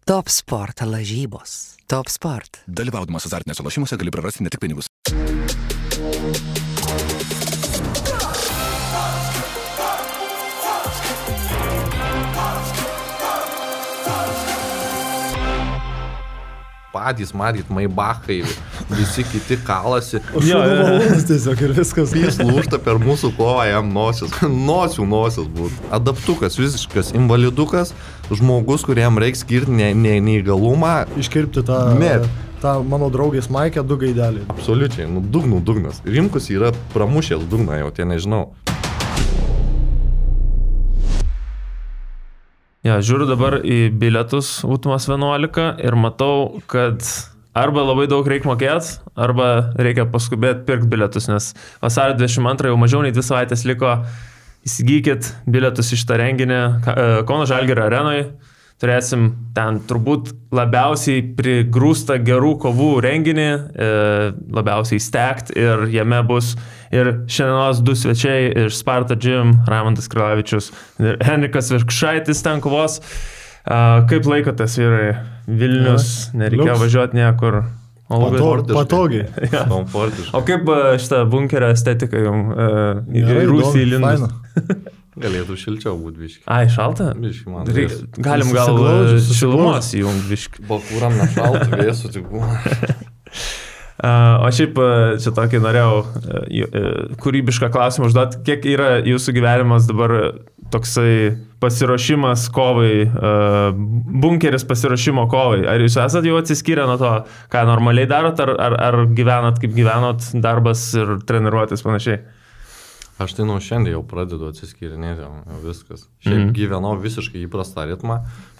Top Sport lažybos. Top Sport. Dalyvaudamas azartiniuose lošimuose gali prarasti ne tik pinigus. Patys, matyt, Maybachai, visi kiti kalasi. Tiesiog ir viskas. Jis lūžta per mūsų kovą, jam nosis. Nosis būtų. Adaptukas, visiškas invalidukas, žmogus, kuriam reikia skirti neįgalumą. Iškirpti tą mano draugės Maikę 2 gaidelį. Absoliučiai, dugnas. Rimkus yra pramušęs dugną, jau tie nežinau. Ja, žiūriu dabar į bilietus Utmas 11 ir matau, kad arba labai daug reikia mokėti, arba reikia paskubėti pirkti bilietus, nes vasario 22 jau mažiau nei 2 savaitės liko. Įsigykit bilietus iš tą renginį Kauno Žalgirio arenoje. Turėsim ten turbūt labiausiai prigrūstą gerų kovų renginį, labiausiai stekt ir jame bus ir šiandienos 2 svečiai iš Sparta Gym, Raimondas Krilavičius ir Henrikas Virkšaitis ten kovos. Kaip laikotės, vyrai? Vilnius, nereikia važiuoti niekur. Patogiai. Ja. Komfortiškai. O kaip šitą bunkerio estetiką jums į Rusiją įlindus? Galėtų šilčiau būti viški. Ai, šalta? Viški, man. Galim gal šilumos įjungti viški. Bakūram nešaltų, vėsų tik būna. O šiaip čia tokį norėjau kūrybišką klausimą užduoti. Kiek yra jūsų gyvenimas dabar toksai pasiruošimas kovai, bunkeris pasiruošimo kovai? Ar jūs esat jau atsiskyrę nuo to, ką normaliai darot, ar gyvenat kaip gyvenot, darbas ir treniruotis panašiai? Aš tai nuo šiandien jau pradedu atsiskyrinėti, jau viskas. Šiaip gyvenau visiškai įprastą ritmą,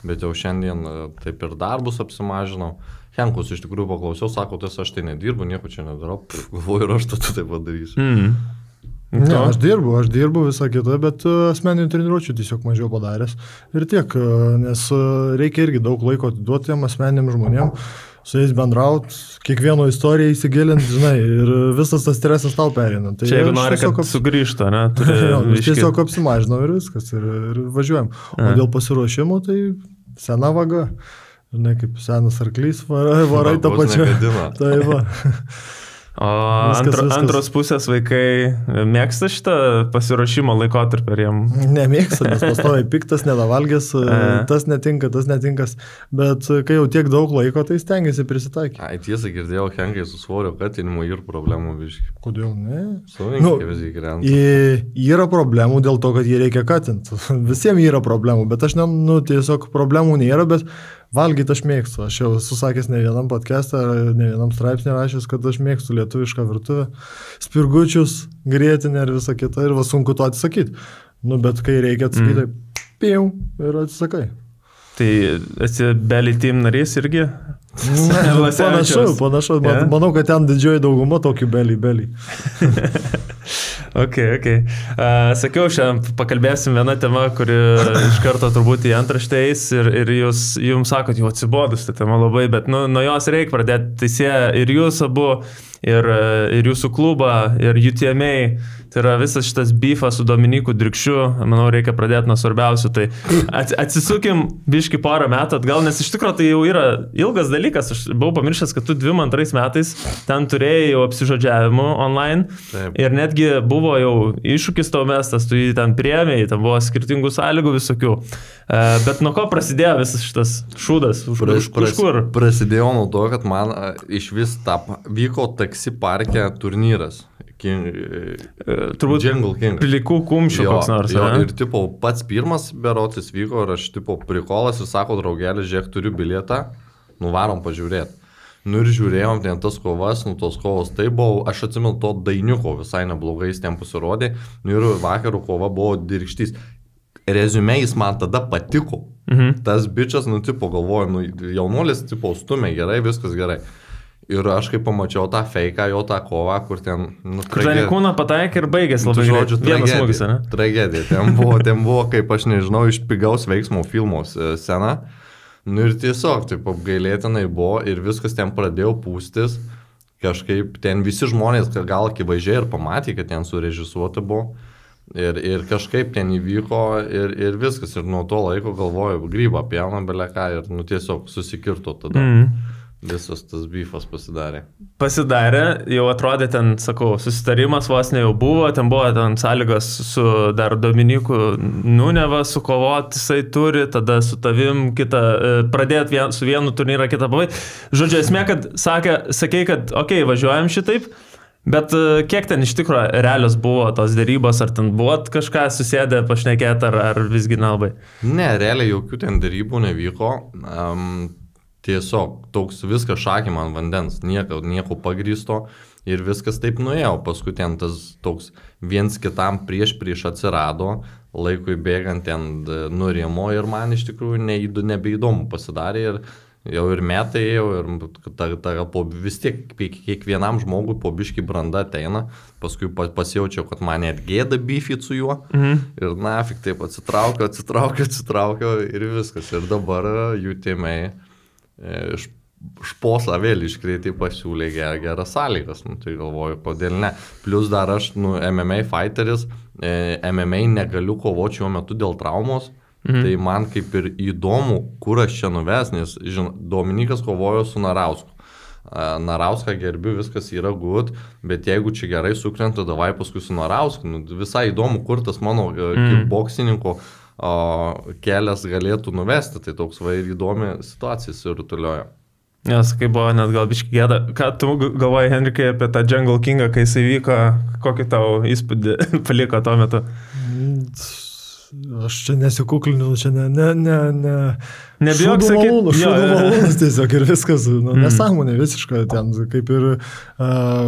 bet jau šiandien taip ir darbus apsimažinau. Henkus iš tikrųjų paklausiau, sako, tas aš tai nedirbu, nieko čia nedarau, galvoju ir aš tai padarysiu. Ne, aš dirbu visą kitą, bet asmeninių treniruočių tiesiog mažiau padaręs. Ir tiek, nes reikia irgi daug laiko atiduoti tiem asmeniniam žmonėm, su jais bendraut, kiekvieno istoriją įsigilinti, žinai, ir visas tas stresas tau perina. Tai čia jeigu nori, kad sugrįžta, ne? Tiesiog apsimažinau ir viskas, ir važiuojam. O dėl pasiruošimo, tai sena vaga. Ne kaip senas arklys, varai tą pačią. Tai va. O antros pusės vaikai mėgsta šitą pasiruošimo laikotarpį ar jiem? Nemėgsta, nes pastoviai piktas, nedavalgęs, tas netinkas, bet kai jau tiek daug laiko, tai stengiasi prisitaikyti. Ai, tiesą girdėjau, Henkai su svorio katinimu ir problemų viški. Kodėl ne? Savininkai visi gyvena. Yra problemų dėl to, kad jį reikia katinti. Visiems yra problemų, bet aš tiesiog problemų nėra, bet valgyti aš mėgstu. Aš jau susakęs ne vienam podcast'ą, ne vienam straipsnį rašęs, kad aš mėgstu lietuvišką virtuvę, spirgučius, grietinę ir visą kitą. Ir va sunku to atsakyti. Bet kai reikia atsakyti, tai ir atsisakai. Tai esi Belly Team narys irgi? Panašu. Yeah. Manau, kad ten didžioji dauguma tokių Belly. Ok. Sakiau, šiandien pakalbėsim vieną temą, kuri iš karto turbūt į antraštę eis ir jums sakot, jau atsibodus tą temą labai, bet nuo jos reikia pradėti. Teisėja ir jūs abu, ir jūsų klubą, ir UTMA. Tai yra visas šitas beefas su Dominiku Drikšiu, manau, reikia pradėti nuo svarbiausių. Tai atsisukim biški porą metų atgal, nes iš tikrųjų tai jau yra ilgas dalykas. Aš buvau pamiršęs, kad tu 22 metais ten turėjai jau apsižodžiavimų online. Taip. Ir netgi buvo jau iššūkis tau mestas, tu jį ten priėmėjai, ten buvo skirtingų sąlygų visokių. Bet nuo ko prasidėjo visas šitas šūdas? Už kur? Prasidėjo nuo to, kad man iš vis vyko taksi parke turnyras. Turbūt Jungle King. Plikų kumščių koks nors. Ir tipo pats pirmas berotis vyko ir aš tipo prikolas ir sako, draugelis, žiūrėk, turiu bilietą, nuvarom pažiūrėti. Ir žiūrėjom ten tas kovas, tos kovos, tai buvo, aš atsimenu to Dainiuko visai neblogai, jis ten pasirodė, ir vakarų kova buvo Dirkštys. Reziumė jis man tada patiko. Tas bičias, tipo galvoju, jaunuolis, tipo stumė gerai, viskas gerai. Ir aš kai pamačiau tą feiką, jo tą kovą, kur ten... Kur ten kūną pataikė ir baigėsi labai žodžiu, vienas smūgis, ne? Tragedija. Ten buvo, kaip aš nežinau, iš pigaus veiksmo filmos scena. Ir tiesiog, taip apgailėtinai buvo ir viskas ten pradėjo pūstis. Kažkaip ten visi žmonės gal akivaizdžiai ir pamatė, kad ten surežisuota buvo. Ir kažkaip ten įvyko ir viskas. Ir nuo to laiko galvoju, grybą pjauna beleką ir tiesiog susikirto tada. Visas tas beefas pasidarė. Pasidarė, jau atrodė ten, sakau, susitarimas vos ne jau buvo, ten buvo ten sąlygos su dar Dominiku Nuneva sukovoti, jisai turi, tada su tavim kitą, pradėti su vienu turnyrą kitą pabaigti. Žodžiu, esmė, kad sakei, kad okei, važiuojam šitaip. Bet kiek ten iš tikrųjų realios buvo tos dėrybos, ar ten buvo kažką susėdę, pašnekėti, ar visgi nelabai? Ne, realiai jokių ten dėrybų nevyko. Tiesiog toks viskas šakė man vandens, nieko pagrįsto ir viskas taip nuėjo. Paskui ten tas toks viens kitam prieš atsirado, laikui bėgant ten nurimo ir man iš tikrųjų nebeįdomu pasidarė ir jau ir metai ėjo ir vis tiek kiekvienam žmogui po biškį branda ateina, paskui pasijaučiau, kad man net gėda beefit su juo ir nafik taip atsitraukiau ir viskas. Ir dabar jų tėmai šposą vėl iškreitai pasiūlė geras sąlygas, tai galvoju, kodėl ne. Plus dar aš, MMA fighteris, MMA negaliu kovoti šiuo metu dėl traumos. Tai man kaip ir įdomu, kur aš čia nuves, nes Dominikas kovojo su Narausku. Narauską gerbiu, viskas yra good, bet jeigu čia gerai sukrenta, davai paskui su Narausku. Visai įdomu, kur tas mano kickboksininko kelias galėtų nuvesti, tai toks ir įdomi situacija surutuliojo. Nes kaip buvo net gal biški gėda. Ką tu galvoji, Henrikai, apie tą Jungle Kingą, kai jisai vyko, kokį tau įspūdį paliko tuo metu? Aš čia nesikuklinu, čia nebijok sakyti. Šūdų malūnas tiesiog ir viskas, nesąmonė visiškai ten, kaip ir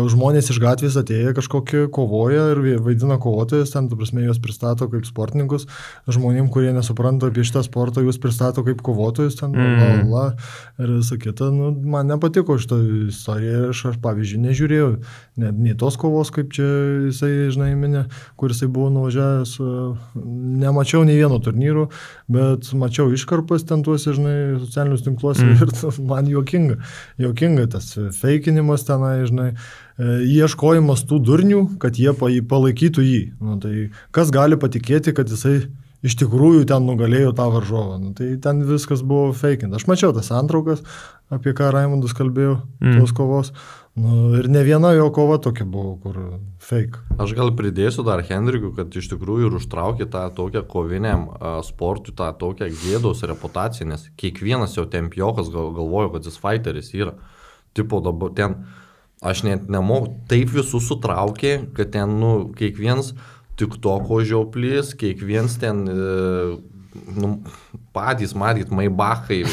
žmonės iš gatvės atėję kažkokį kovoja ir vaidina kovotojus, ten, tu prasme, juos pristato kaip sportininkus, žmonėm, kurie nesupranta apie šitą sportą, juos pristato kaip kovotojus, ten, ir visą kitą, man nepatiko šitą istoriją ir aš, pavyzdžiui, nežiūrėjau, nei tos kovos, kaip čia jisai, žinai, minė, kur jisai buvo nuvažiavęs, nemačiau nei vieno turnyrų, bet mačiau iškarpas ten tuose, žinai, socialinius tinkluose ir man juokinga tas feikinimas tenai, žinai, ieškojimas tų durnių, kad jie palaikytų jį. Tai kas gali patikėti, kad jisai iš tikrųjų ten nugalėjo tą varžovą. Tai ten viskas buvo feikinta. Aš mačiau tas antraukas, apie ką Raimundas kalbėjo, tos kovos. Ir ne viena jo kova tokia buvo, kur fake. Aš gal pridėsiu dar Henrikui, kad iš tikrųjų ir užtraukė tą tokią koviniam sportui, tą tokią gėdos reputaciją, nes kiekvienas jau tempiokas galvojo, kad jis fighteris yra. Tipo dabar ten, aš net nemoku, taip visus sutraukė, kad ten, kiekvienas TikToko žioplys, kiekvienas ten patys, matyt, Maybachai,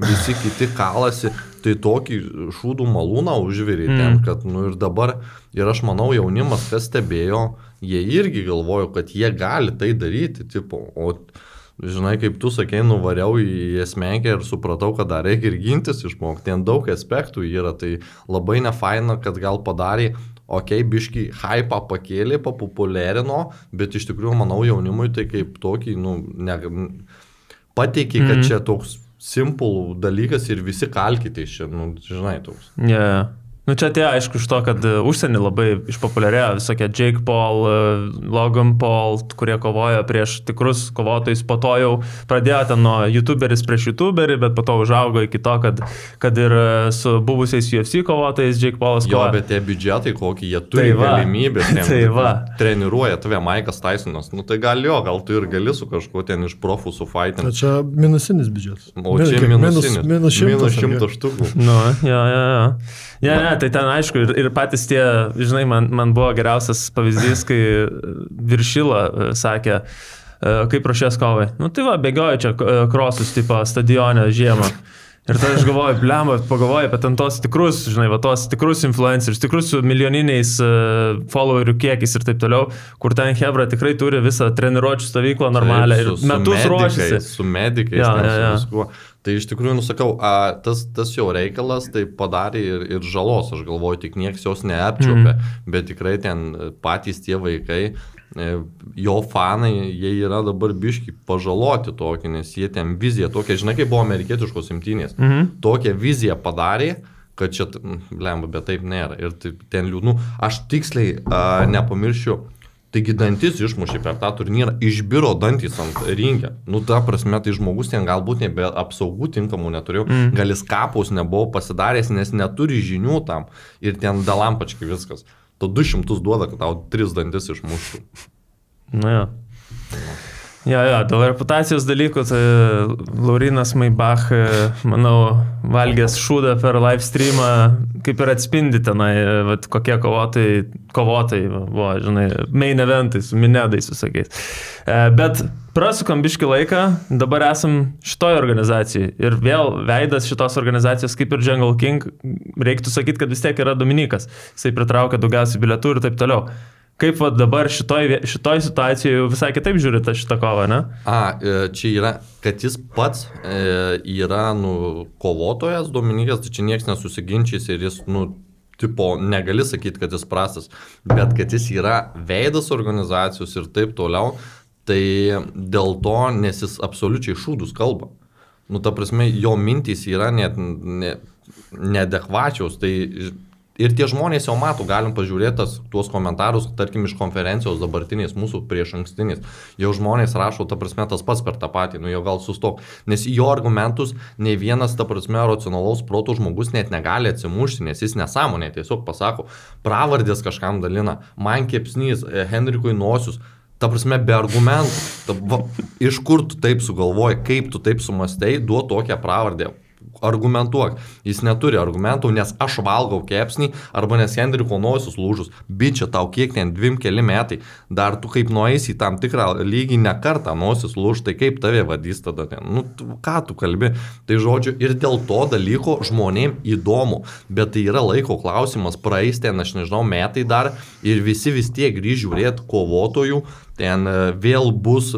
visi kiti kalasi, tai tokį šūdų malūną užvirė ten, kad, ir dabar, ir aš manau, jaunimas, kas stebėjo, jie irgi galvojo, kad jie gali tai daryti, tipo, o, žinai, kaip tu sakei, nuvariau į esmenkę ir supratau, kad dar reikia ir gintis išmokti, ten daug aspektų yra, tai labai nefaina, kad gal padarė, biškį hypą pakėlė, papopuliarino, bet iš tikrųjų, manau, jaunimui tai kaip tokį, pateikė, kad čia toks simple dalykas ir visi kalkite iš čia, žinai, toks. Yeah. Čia tie, aišku, iš to, kad užsienį labai išpopuliarėjo visokie Jake Paul, Logan Paul, kurie kovojo prieš tikrus kovotojus, po to jau pradėjo ten nuo YouTuberis prieš YouTuberį, bet po to užaugo iki to, kad ir su buvusiais UFC kovotojais Jake Paulas kovojo. Jo, bet tie biudžetai, kokį jie turi galimybę, treniruoja tave Maikas Tysonas, tai gal tu ir gali su kažkuo ten iš profų sufaitinti. Čia minusinis biudžetas. O čia minusinis. Minus 100 štukų. Tai ten aišku ir patys tie, žinai, man buvo geriausias pavyzdys, kai Viršila sakė, kaip ruošies kovai. Tai bėgioju čia krosus tipo stadione žiemą. Ir tada aš galvoju, pagalvoju apie ten tos tikrus, žinai, tos tikrus influencerius, tikrus su milijoniniais followerių kiekis ir taip toliau, kur ten hebra tikrai turi visą treniruočių stovyklą normalią ir metus ruošiasi. Su medikais, viskuo. Tai iš tikrųjų, sakau, tas jo reikalas tai padarė ir žalos, aš galvoju, tik nieks jos neapčiopė, bet tikrai ten patys tie vaikai, jo fanai, jie yra dabar biški pažaloti tokį, nes jie ten viziją tokia, žinai, kaip buvo amerikietiškos imtynės, tokią viziją padarė, kad čia, bet taip nėra. Ir ten liūdnu, aš tiksliai nepamiršiu, Taigi dantis išmušė per tą turnyrą, išbiro dantys ant ringę. Nu, ta prasme, tai žmogus ten galbūt nebe apsaugų tinkamų neturėjo, gal jis kapus nebuvo pasidaręs, nes neturi žinių tam ir ten dalampačkai viskas. To 200 duoda, kad tau 3 dantis išmuštų. Na jo. Jo, dėl reputacijos dalykų, tai Laurinas Maibach, manau, valgęs šūdą per live streamą, kaip ir atspindi tenai, vat, kokie kovotai, buvo, žinai, main eventai, su minedais visokiais. Bet prasukam biškį laiką, dabar esam šitoj organizacijai ir vėl veidas šitos organizacijos, kaip ir Jungle King, reiktų sakyti, kad vis tiek yra Dominikas, jisai pritraukia daugiausiai bilietų ir taip toliau. Kaip va dabar šitoj situacijoje visai kitaip žiūrite šitą kovą, ne? Čia yra, kad jis pats yra, kovotojas Dominikas, tai čia nieks nesusiginčys ir jis, tipo, negali sakyti, kad jis prastas, bet kad jis yra veidas organizacijos ir taip toliau, tai dėl to, nes jis absoliučiai šūdus kalba. Ta prasme, jo mintys yra net neadekvačios, tai ir tie žmonės jau mato, galim pažiūrėti tuos komentarus, tarkim, iš konferencijos dabartinės, mūsų prieš ankstiniais. Jau žmonės rašo, ta prasme, tas pats per tą patį, jau gal sustok. Nes jo argumentus nei vienas, ta prasme, racionalaus proto žmogus net negali atsimušti, nes jis nesąmonė, tiesiog pasako, pravardės kažkam dalina, man kepsnys, Henrikui nosius. Ta prasme, be argumentų. Iš kur tu taip sugalvoji, kaip tu taip sumastei, duo tokią pravardę. Argumentuok. Jis neturi argumentų, nes aš valgau kepsnį, arba nes Henriko nosis lūžus. Bičia, tau kiek ten 2-4 metai. Dar tu kaip nueisi į tam tikrą lygį ne kartą nosis lūž, tai kaip tave vadys tada ten? Ką tu kalbi? Tai žodžiu, ir dėl to dalyko žmonėm įdomu. Bet tai yra laiko klausimas, praeis ten, aš nežinau, metai dar ir visi vis tiek grįž žiūrėti kovotojų. Ten vėl bus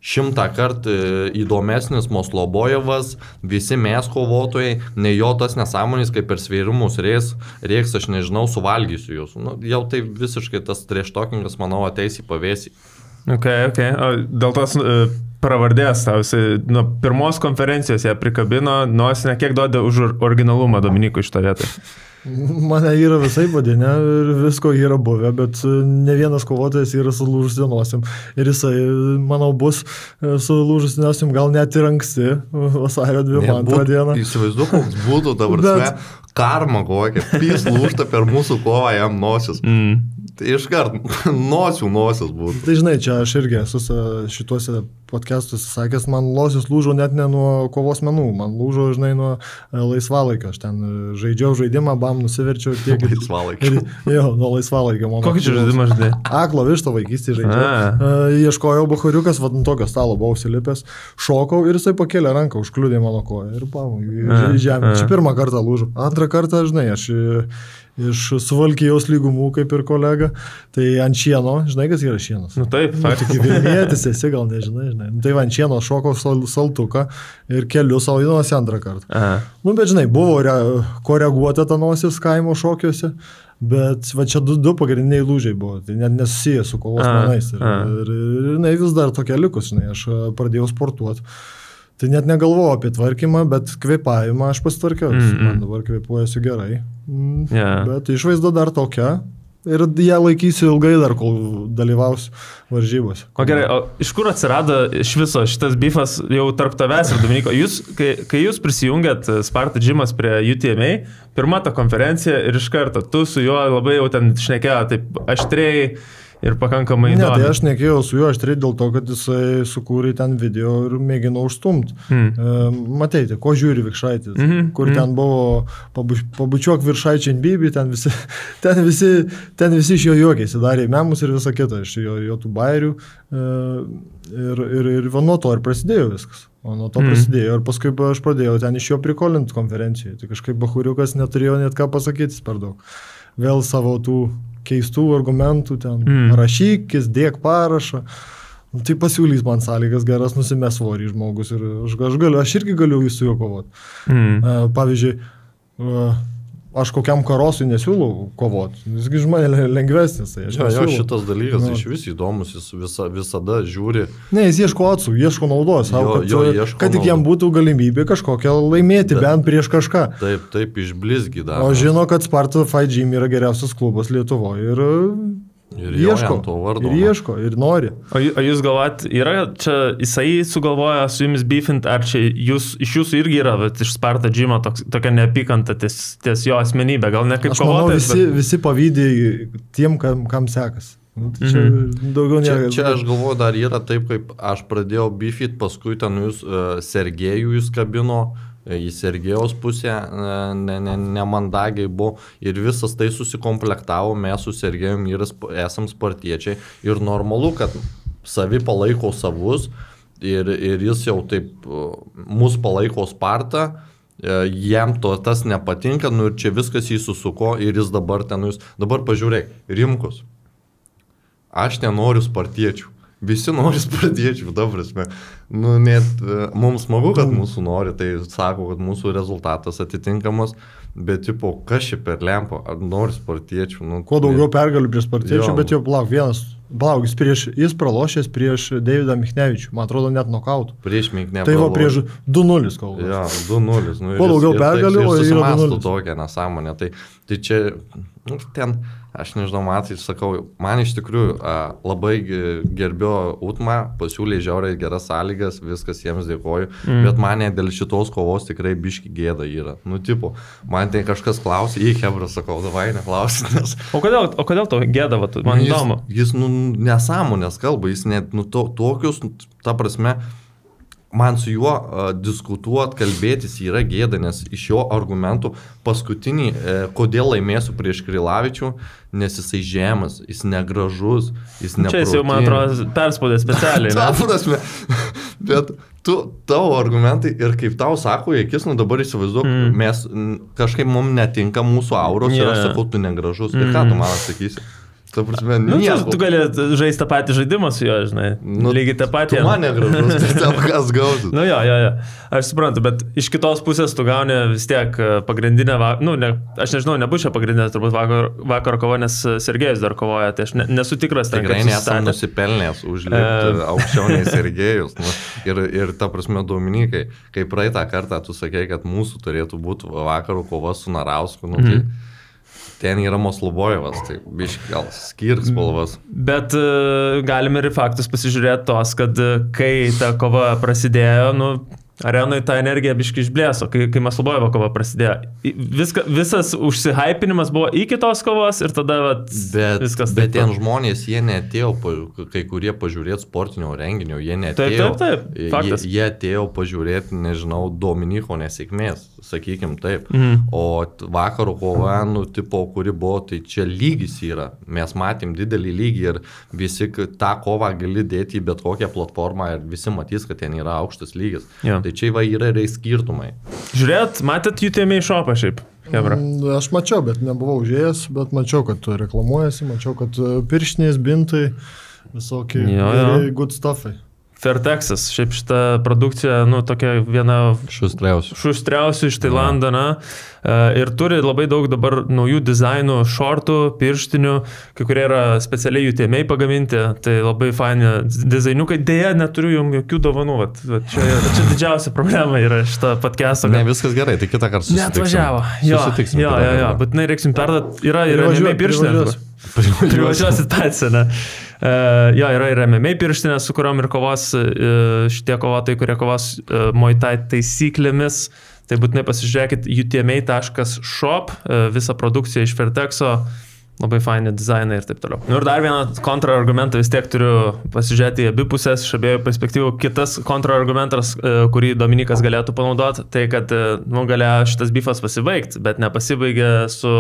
100 kartų įdomesnis Moslobojevas, visi mes kovotojai, ne jo tas nesąmonės, kaip per svėrimus reiks, aš nežinau, suvalgysiu jūs. Jau tai visiškai tas treštokingas, manau, ateis į pavėsį. Okay. O dėl tos pravardės, nuo pirmos konferencijos ją prikabino, nors ne kiek duoda už originalumą Dominikui šitą vietą. Mane yra visai vadinę ir visko yra buvę, bet ne vienas kovotojas yra sulūžusi nosim. Ir jisai, manau, bus sulūžusi nosim gal net ir anksti, vasario 22 dieną. Įsivaizduoju, koks būtų dabar karma kokia, pys lūžta per mūsų kovą jam nosis. Tai iškart nosis būtų. Tai žinai, čia aš irgi esu šituose podcastuose sakęs, man nosis lūžo net ne nuo kovos menų, man lūžo, žinai, nuo laisvalaikio. Aš ten žaidžiau žaidimą, nusiverčiau tiek. Laisvalaikio. Jo, nuo laisvalaikio. Kokį čia žaidimą žaidai? Aklo vištą vaikystį žaidžiau. Ieškojau bachariukas, ant tokio stalo buvau užsilipęs, šokau ir jisai pakėlė ranką, užkliudė mano koją ir į žemę. Čia pirmą kartą lūžo. Antrą kartą, žinai, aš iš Suvalkijos lygumų, kaip ir kolega, tai ant šieno, žinai, kas yra šienas? Taip, faktiškai. Tik Vilnietis esi, gal nežinai. Tai ant šieno šokau saltuką ir keliu savo į nosį antrą kartą. Bet žinai, buvo koreguota ta nosis kaimo šokiuose, bet va čia du pagrindiniai lūžiai buvo, tai net nesusiję su kovos menais. Ir vis dar tokia likus, žinai, aš pradėjau sportuoti. Tai net negalvojau apie tvarkymą, bet kvėpavimą aš pasitvarkiau. Man dabar kvėpuojasi gerai. Bet išvaizda dar tokia. Ir ją laikysiu ilgai dar, kol dalyvausiu varžybose. O gerai, o iš kur atsirado iš viso šitas bifas jau tarp tavęs ir Dominiko? Kai jūs prisijungėt Sparta Gymas prie UTMA, pirma ta konferencija ir iš karto tu su juo labai jau ten šnekėjo taip aštriai ir pakankamai įdomi. Ne, tai aš nekėjau su juo aštriai dėl to, kad jisai sukūrė ten video ir mėgino užstumti. Matėte, ko žiūri Vikšraitis, kur ten buvo pabučiuok Viršaičiai Bibi, ten visi iš jo juokėsi, darė memus ir visą kitą, iš jo tų bairių. Ir nuo to ir prasidėjo viskas. O nuo to prasidėjo ir paskui aš pradėjau ten iš jo prikolinti konferencijoje. Tai kažkaip bachuriukas neturėjo net ką pasakyti per daug. Vėl savo tų keistų argumentų ten, rašykis, dėk parašą. Tai pasiūlys man sąlygas geras, nusimės svorį žmogus ir aš irgi galiu su juo kovoti. Pavyzdžiui, aš kokiam karosui nesiūlau kovoti, jisgi žmonė lengvesnis. Tai jo, šitas dalykas iš vis įdomus, jis visada žiūri. Ne, jis ieško atsų, ieško naudos, kad tik jam būtų galimybė kažkokią laimėti, bent prieš kažką. Taip, išblizgi dar. O žino, kad Sparta Fight Gym yra geriausias klubas Lietuvoje ir Ir ieško, to vardo. ir ieško, ir nori. O jūs galvojat, yra čia jisai sugalvoja su jumis beefint, ar čia iš jūsų irgi yra, bet iš Sparta Džimo tokia neapykanta ties jo asmenybė, gal ne kaip kovotojas? Aš manau, visi pavydė tiem, kam sekas. Čia daugiau nėra. Čia aš galvoju, dar yra taip, kaip aš pradėjau beefit, paskui ten jūs Sergejų jūs kabino, į Sergejaus pusę nemandagiai buvo ir visas tai susikomplektavo, mes su Sergejum esam spartiečiai ir normalu, kad savi palaiko savus ir jis jau taip mus palaiko Spartą, jam tas nepatinka, nu ir čia viskas jį susuko ir jis dabar ten jūs, dabar pažiūrėk, Rimkus, aš nenoriu spartiečių. Visi nori spartiečių, dabar, nu, net mums smagu, kad mūsų nori, tai sako, kad mūsų rezultatas atitinkamas, bet, tipo, kas čia per lempo, ar nori spartiečių? Nu, kuo daugiau pergalių prieš spartiečių, bet jau jis pralošęs prieš Davidą Michnevičių, man atrodo, net nokautų. Prieš Michnevičių. Tai va prieš 2-0 kol. Ja, 2-0. Nu, kuo daugiau pergalių, ir yra 2-0. Tokia nesąmonė, tai čia, nu, ten, aš nežinau, matai, sakau, man iš tikrųjų labai gerbiu Utmą, pasiūlė žiauriai geras sąlygas, viskas jiems dėkoju, bet mane dėl šitos kovos tikrai biški gėda yra. Nu, tipo, man tai kažkas klausė, hebra, sakau, davai neklausit, nes... O kodėl to gėda, man įdomu? Jis, nu, nesąmonės kalba, jis net, nu, tokius, ta prasme, man su juo diskutuot, kalbėtis yra gėda, nes iš jo argumentų paskutinį, kodėl laimėsiu prieš Krilavičių, nes jisai žemas, jis negražus, jis neprotingas. Čia jis jau, man atrodo, perspaudė specialiai. Ta prasme, bet tavo argumentai ir kaip tau sako, akis, nu dabar įsivaizduok, mes kažkaip mums netinka mūsų auros ir aš sakau, tu negražus. Ir ką tu man atsakysi? Ta prasme, tu gali žaisti tą patį žaidimą su juo, žinai. Lygiai tą patį. Tu man negražus, tai tam kas gautų. Nu jo. Aš suprantu, bet iš kitos pusės tu gauni vis tiek pagrindinę, aš nežinau, nebus čia pagrindinė turbūt vakaro kova, nes Sergejus dar kovoja, tai aš nesu tikras. Tikrai nesam nusipelnės užlipti aukščiau nei Sergejus. Ir ta prasme, Dominikai, kai praeitą kartą tu sakei, kad mūsų turėtų būti vakaro kova su Narausku, tai ten yra Moslubojevas, tai biškai gal skirks spalvas. Bet galime ir faktus pasižiūrėti tos, kad kai ta kova prasidėjo, arenui ta energija biškai išblėso, kai Maslubojevo kova prasidėjo. Visas užsihypinimas buvo iki tos kovos ir tada viskas taip. Bet ten žmonės, jie neatėjo, kai kurie pažiūrėti sportinio renginio, jie neatėjo. Taip, faktas. Jie atėjo pažiūrėti, nežinau, Dominiko nesėkmės, sakykim taip. O vakaro kova, tipo, kuri buvo, tai čia lygis yra. Mes matėm didelį lygį ir visi tą kovą gali dėti į bet kokią platformą ir visi matys, kad ten yra aukštas lygis. Ja. Tai čia yra skirtumai. Žiūrėt, matėt UTMA shopą šiaip? Hebra. Aš mačiau, bet nebuvau užėjęs, bet mačiau, kad tu reklamuojasi, mačiau, kad pirštinės, bintai, visokie good stuffai. Fairtexas, šiaip šita produkcija, tokia viena šustriausių iš Tailando, ir turi labai daug dabar naujų dizainų, šortų, pirštinių, kai kurie yra specialiai UTMA pagaminti, tai labai faini dizainiukai, dėja neturiu jums jokių dovanų, čia didžiausia problema yra šita podcast'o. Ne, viskas gerai, tai kitą kartą susitiksim. Jo, būtinai reiksim perduoti, yra MMA pirštinės. Privažiuos situacija, ne? Yra ir MMA pirštinės, su kuriuom ir kovos šitie kovotojai, kurie kovos Muay Thai taisyklėmis. Tai būtinai pasižiūrėkit utma.shop, visą produkciją iš Fairtexo, labai faini dizainai ir taip toliau. Ir dar vieną kontrargumentą vis tiek turiu pasižiūrėti į abi pusės, iš abiejų perspektyvų. Kitas kontrargumentas, kurį Dominikas galėtų panaudoti, tai kad galėjo šitas bifas pasibaigti, bet nepasibaigė su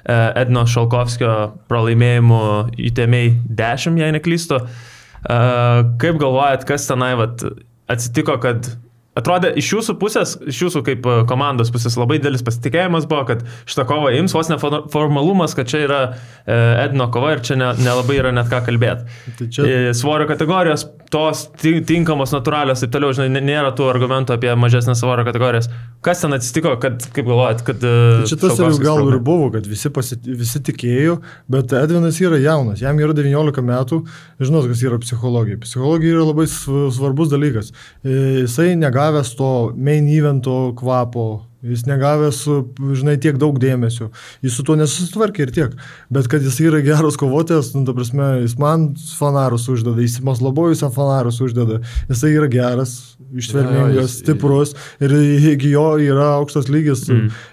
Edno Šalkovskio pralaimėjimu UTMA 10, jei neklystu. Kaip galvojat, kas tenai atsitiko, kad atrodė iš jūsų pusės, iš jūsų kaip komandos pusės labai didelis pasitikėjimas buvo, kad šitą kovą ims, vos neformalumas, kad čia yra Edno kova ir čia nelabai yra net ką kalbėti. Tai čia... Svorio kategorijos, tos tinkamos, natūralios, taip toliau, žinai, nėra tų argumentų apie mažesnę svorio kategorijas. Kas ten atsitiko, kad, kaip galvojat, kad... Tai šitas ir gal ir buvo, kad visi tikėjo, bet Edvinas yra jaunas, jam yra 19 metų, žinot, kas yra psichologija. Psichologija yra labai svarbus dalykas. Jisai negavęs to main evento kvapo Jis negavęs, žinai, tiek daug dėmesio. Jis su tuo nesusitvarkė ir tiek. Bet kad jis yra geras kovotojas, nu, ta prasme, jis man fanarus uždeda, jis Maslobojus fanarus uždeda. Jisai yra geras, ištvermingas, stiprus ir iki jo yra aukštas lygis.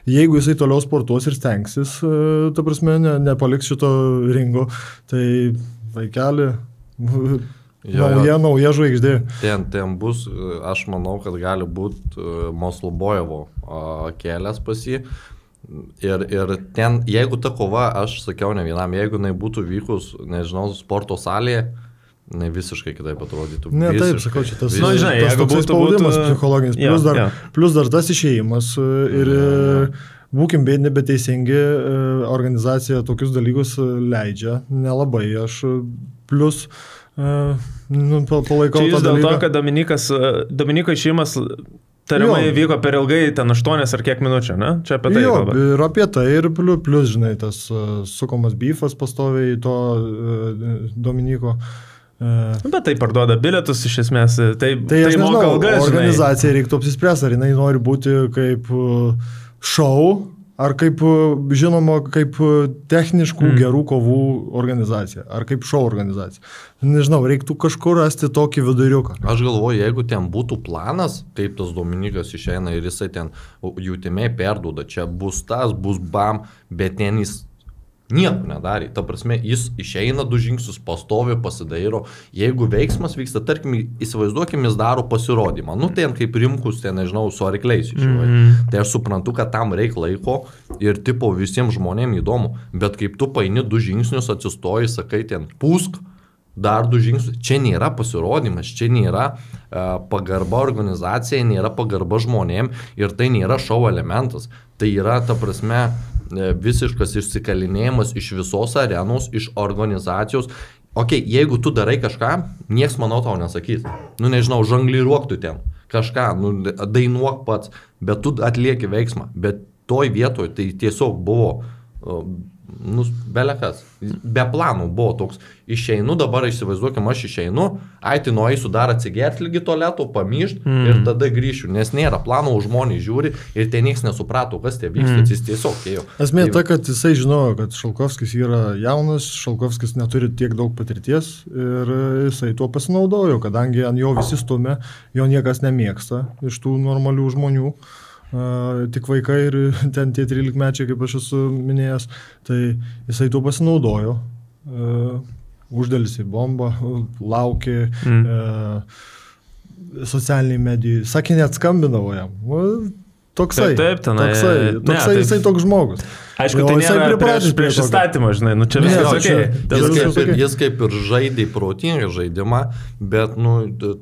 Jeigu jisai toliau sportuos ir stengsis, ta prasme, nepaliks šito ringo, tai vaikeli... Nauja žvaigždė. Ten bus, aš manau, kad gali būti Maslobojevo kelias pas jį. Ir ten, jeigu ta kova, aš sakiau ne vienam, jeigu jinai būtų vykus, nežinau, sporto salėje, visiškai kitaip atrodytų. Ne, taip, sakau, čia tas, žinai, tas toksai spaudimas psichologinis, plus dar tas išėjimas ir būkim bėdini, bet teisingi, organizacija tokius dalykus leidžia, nelabai, aš plus palaikau tą dalyką. Dėl to, kad Dominiko išėjimas tariamai vyko per ilgai, ten 8 ar kiek minučių, ne? Čia apie tai kalba. Ir apie tai, ir plus, žinai, tas sukomas beefas pastoviai to Dominiko. Bet tai parduoda bilietus iš esmės, tai aš moka algas, žinai. Organizacija reiktų apsispręsti, ar jinai nori būti kaip šou, ar kaip, žinoma, kaip techniškų gerų kovų organizacija, ar kaip šou organizacija. Nežinau, reiktų kažkur rasti tokį viduriuką. Aš galvoju, jeigu ten būtų planas, kaip tas Dominikas išeina ir jisai ten jūtimiai perduoda, čia bus tas, bus bam, bet ten jis nieko nedarė. Ta prasme, jis išeina 2 žingsnius, pastovi, pasidairo. Jeigu veiksmas vyksta, tarkim, įsivaizduokim, jis daro pasirodymą. Nu, ten kaip Rimkus, ten, nežinau, su arkliais išėjai. Tai aš suprantu, kad tam reikia laiko ir tipo visiems žmonėms įdomu. Bet kaip tu paini 2 žingsnius, atsistoji, sakai ten, pūsk, dar 2 žingsnius. Čia nėra pasirodymas, čia nėra pagarba organizacijai, nėra pagarba žmonėm ir tai nėra šou elementas. Tai yra, ta prasme, visiškas išsikalinėjimas iš visos arenos, iš organizacijos. Jeigu tu darai kažką, nieks, manau, tau nesakys. Nu, nežinau, žongliruok tu ten kažką, dainuok pats, bet tu atlieki veiksmą. Bet toj vietoj tai tiesiog buvo, belekas, be planų buvo toks. Išeinu, dabar įsivaizduokim, aš išeinu, tai nueisiu dar atsigerti lygi tualeto, pamyšt ir tada grįšiu, nes nėra plano, žmonės žiūri ir ten nieks nesuprato, kas tie vyksta, jis tiesiog ėjo. Esmė ta, kad jisai žinojo, kad Šalkovskis yra jaunas, Šalkovskis neturi tiek daug patirties ir jisai tuo pasinaudojo, kadangi ant jo visi stumia, jo niekas nemėgsta iš tų normalių žmonių. Tik vaikai ir ten tie 13-mečiai, kaip aš esu minėjęs, tai jisai tuo pasinaudojo, uždėlisi bombą, laukė, socialiniai medijai, sakė, net skambinavo jam. Toksai, jisai toks žmogus. Aišku, tai nėra prieš įstatymą, žinai, čia viskas okei. Jis kaip ir žaidė protingą žaidimą, bet,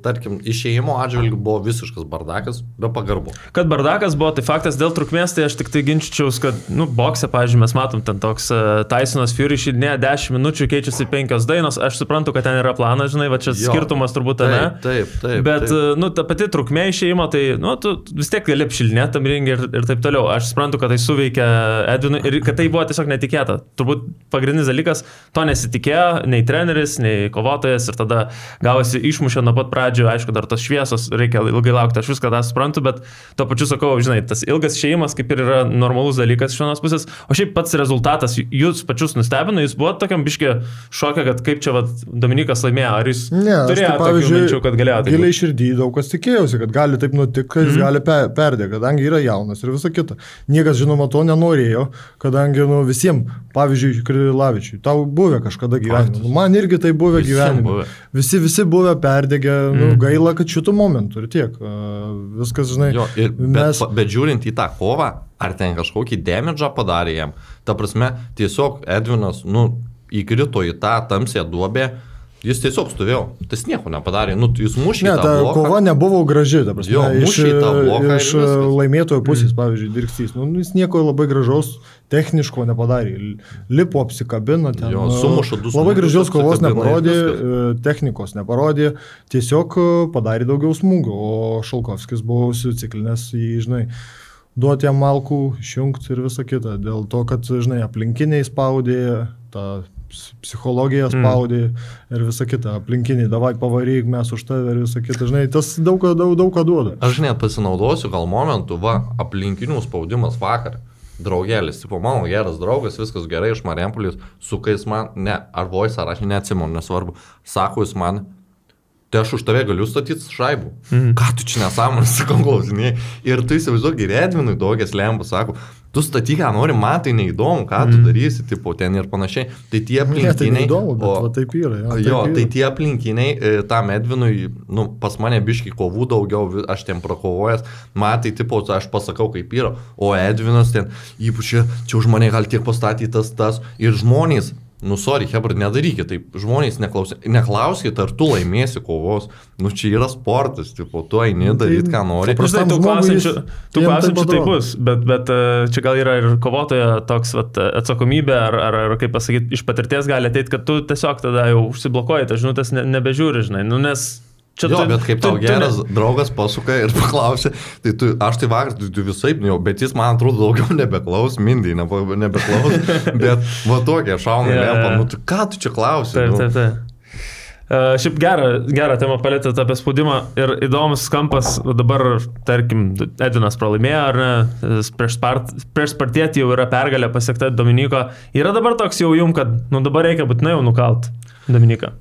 tarkim, išėjimo atžvilgiu buvo visiškas bardakas, be pagarbo. Kad bardakas buvo, tai faktas dėl trukmės, tai aš tik tai ginčičiaus, kad, bokse, pavyzdžiui, mes matom ten toks Tysonas Fury išidinėja 10 minučių, keičiasi 5 dainos, aš suprantu, kad ten yra planas, žinai, va čia skirtumas turbūt, ne? Taip. Bet, ta pati trukmė išėjimo, tai, tu vis tiek gali apšilnėti tam ringi ir taip toliau. Aš suprantu, kad tai suveikia Edvinui. Ir kad tai buvo tiesiog netikėta. Turbūt pagrindinis dalykas, to nesitikėjo nei treneris, nei kovotojas ir tada gavosi išmušę nuo pat pradžių, aišku, dar tos šviesos reikia ilgai laukti, aš viską tą suprantu, bet tuo pačiu sakau, žinai, tas ilgas išėjimas kaip ir yra normalus dalykas iš vienos pusės, o šiaip pats rezultatas jūs pačius nustebino, jūs buvo tokiam biškį šokę, kad kaip čia Dominikas laimėjo, ar jūs turėjo tokių minčių, kad galėjo taip? Giliai širdį daug kas tikėjosi, kad gali taip nutikti, kad jis gali perdėti, kadangi yra jaunas ir visa kita. Niekas, žinoma, to nenorėjo, kadangi visiems, pavyzdžiui, Krilavičiui, tau buvę kažkada gyvenime. Man irgi tai buvę gyvenime. Visi buvę perdegę, gaila, kad šitų momentų ir tiek. Viskas, žinai. Bet žiūrint į tą kovą, ar ten kažkokį damage'ą padarė jam, ta prasme, tiesiog Edvinas, įkrito į tą tamsią duobę. Jis tiesiog stovėjo, tas nieko nepadarė, jis mušė tą bloką. Ne, ta kova nebuvo graži, ta prasme, mušė tą bloką iš laimėtojo pusės, pavyzdžiui, Dirksys. Jis nieko labai gražaus techniško nepadarė, lipo apsikabino ten. Sumušo 2 labai gražios kovos neparodė, technikos neparodė, tiesiog padarė daugiau smūgių, o Šalkovskis buvo užsiciklinęs į, žinai, duoti jam malkų, išjungti ir visą kitą. Dėl to, kad, žinai, aplinkiniai spaudė, tą psichologiją spaudė ir visą kitą, aplinkiniai, davai pavaryk, mes už tave ir visą kitą, žinai, tas daug ką duoda. Aš net pasinaudosiu gal momentu, aplinkinių spaudimas vakar. Draugelis, tipo, mano geras draugas, viskas gerai iš Marijampolės, sukais man, ar voice, ar aš neatsimenu, nesvarbu, sako jis man, tai aš už tave galiu statyti šaibų. Ką tu čia nesąmonės, sakau, klausinėjai. Ir tu įsivaizduok, Edvinui Daugės Lembas sako, tu statyk, ką nori, man tai neįdomu, ką tu darysi, tipo, ten ir panašiai. Tai tie aplinkiniai... Tai neįdomu, bet taip yra. Tai tie aplinkiniai, tam Edvinui, pas mane biški kovų daugiau, aš ten prakovojęs, matai, tipo, aš pasakau, kaip yra, o Edvinas ten, ypač čia už mane gali tiek pastatyti tas, ir žmonės, sorry, hebra, nedarykit, taip, žmonės neklauskit, ar tu laimėsi kovos, čia yra sportas, tipo, tu eini daryti, ką nori. Žinai, tų klausimčių tai bus, bet čia gal yra ir kovotojo toks atsakomybė, ar kaip pasakyti, iš patirties gali ateiti, kad tu tiesiog tada jau užsiblokuoji, tas žinutės nebežiūri, žinai, nes... Bet kaip tau geras draugas pasuka ir paklausė, tai aš tai vakar, tu visaip, bet jis man atrodo daugiau nebeklaus, Mindai nebeklaus, bet va tokia šauna lempą, ką tu čia klausi? Taip. Šiaip gerą temą palėtėt apie spaudimą ir įdomus kampas, dabar, tarkim, Edvinas pralaimėjo, ar ne, prieš Spartietį jau yra pergalė pasiekta Dominiko, yra dabar toks jau kad, dabar reikia būtinai jau nukalt Dominiką.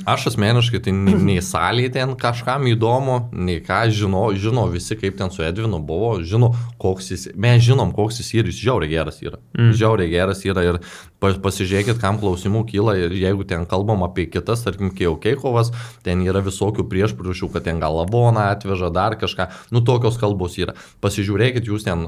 Aš asmeniškai, tai nei salėje ten kažkam įdomu, nei ką žino visi, kaip ten su Edvinu buvo, mes žinom, koks jis yra, jis žiauriai geras yra. Žiauriai geras yra ir pasižiūrėkit, kam klausimų kyla ir jeigu ten kalbam apie kitas, tarkim, Keikovas, ten yra visokių priešpriešų, kad ten gal Lavoną atveža dar kažką, tokios kalbos yra. Pasižiūrėkit, jūs ten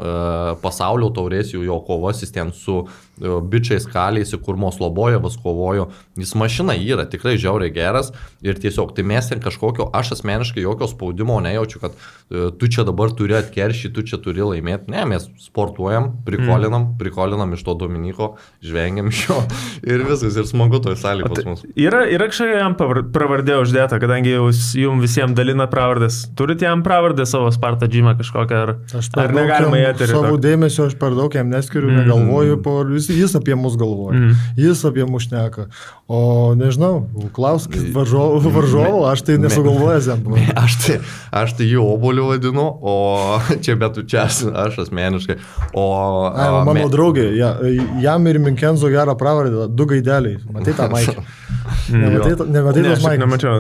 pasaulio taurės jo kovas, jis ten su bičiais kalėsi, kur Moslobojevas kovojo, jis mašina yra tikrai žiauriai geras ir tiesiog, tai mes ten kažkokio, aš asmeniškai jokio spaudimo nejaučiu, kad tu čia dabar turi atkeršyti, tu čia turi laimėti. Ne, mes sportuojam, prikolinam iš to Dominiko, žvengiam iš jo ir viskas, ir smagu toj salėje pas mus. Yra kažkaip jam pravardė uždėta, kadangi jums visiems dalina pravardės. Turit jam pravardę savo Sparta Gymą kažkokią, ar negalima į eterį? Savo dėmesio aš per daug jam neskiriu, negalvoju, jis apie mus galvoja, jis apie mus šneka. O nežinau, klauskit varžovų, aš tai nesugalvojęs jam. Aš tai jį Obuoliu vadinu, o čia aš asmeniškai. Mano draugė, jam ir Minkenzo gerą pravardę, 2 gaideliai. Matai tą Maikę? Nematai tos Maikės? Nemačiau.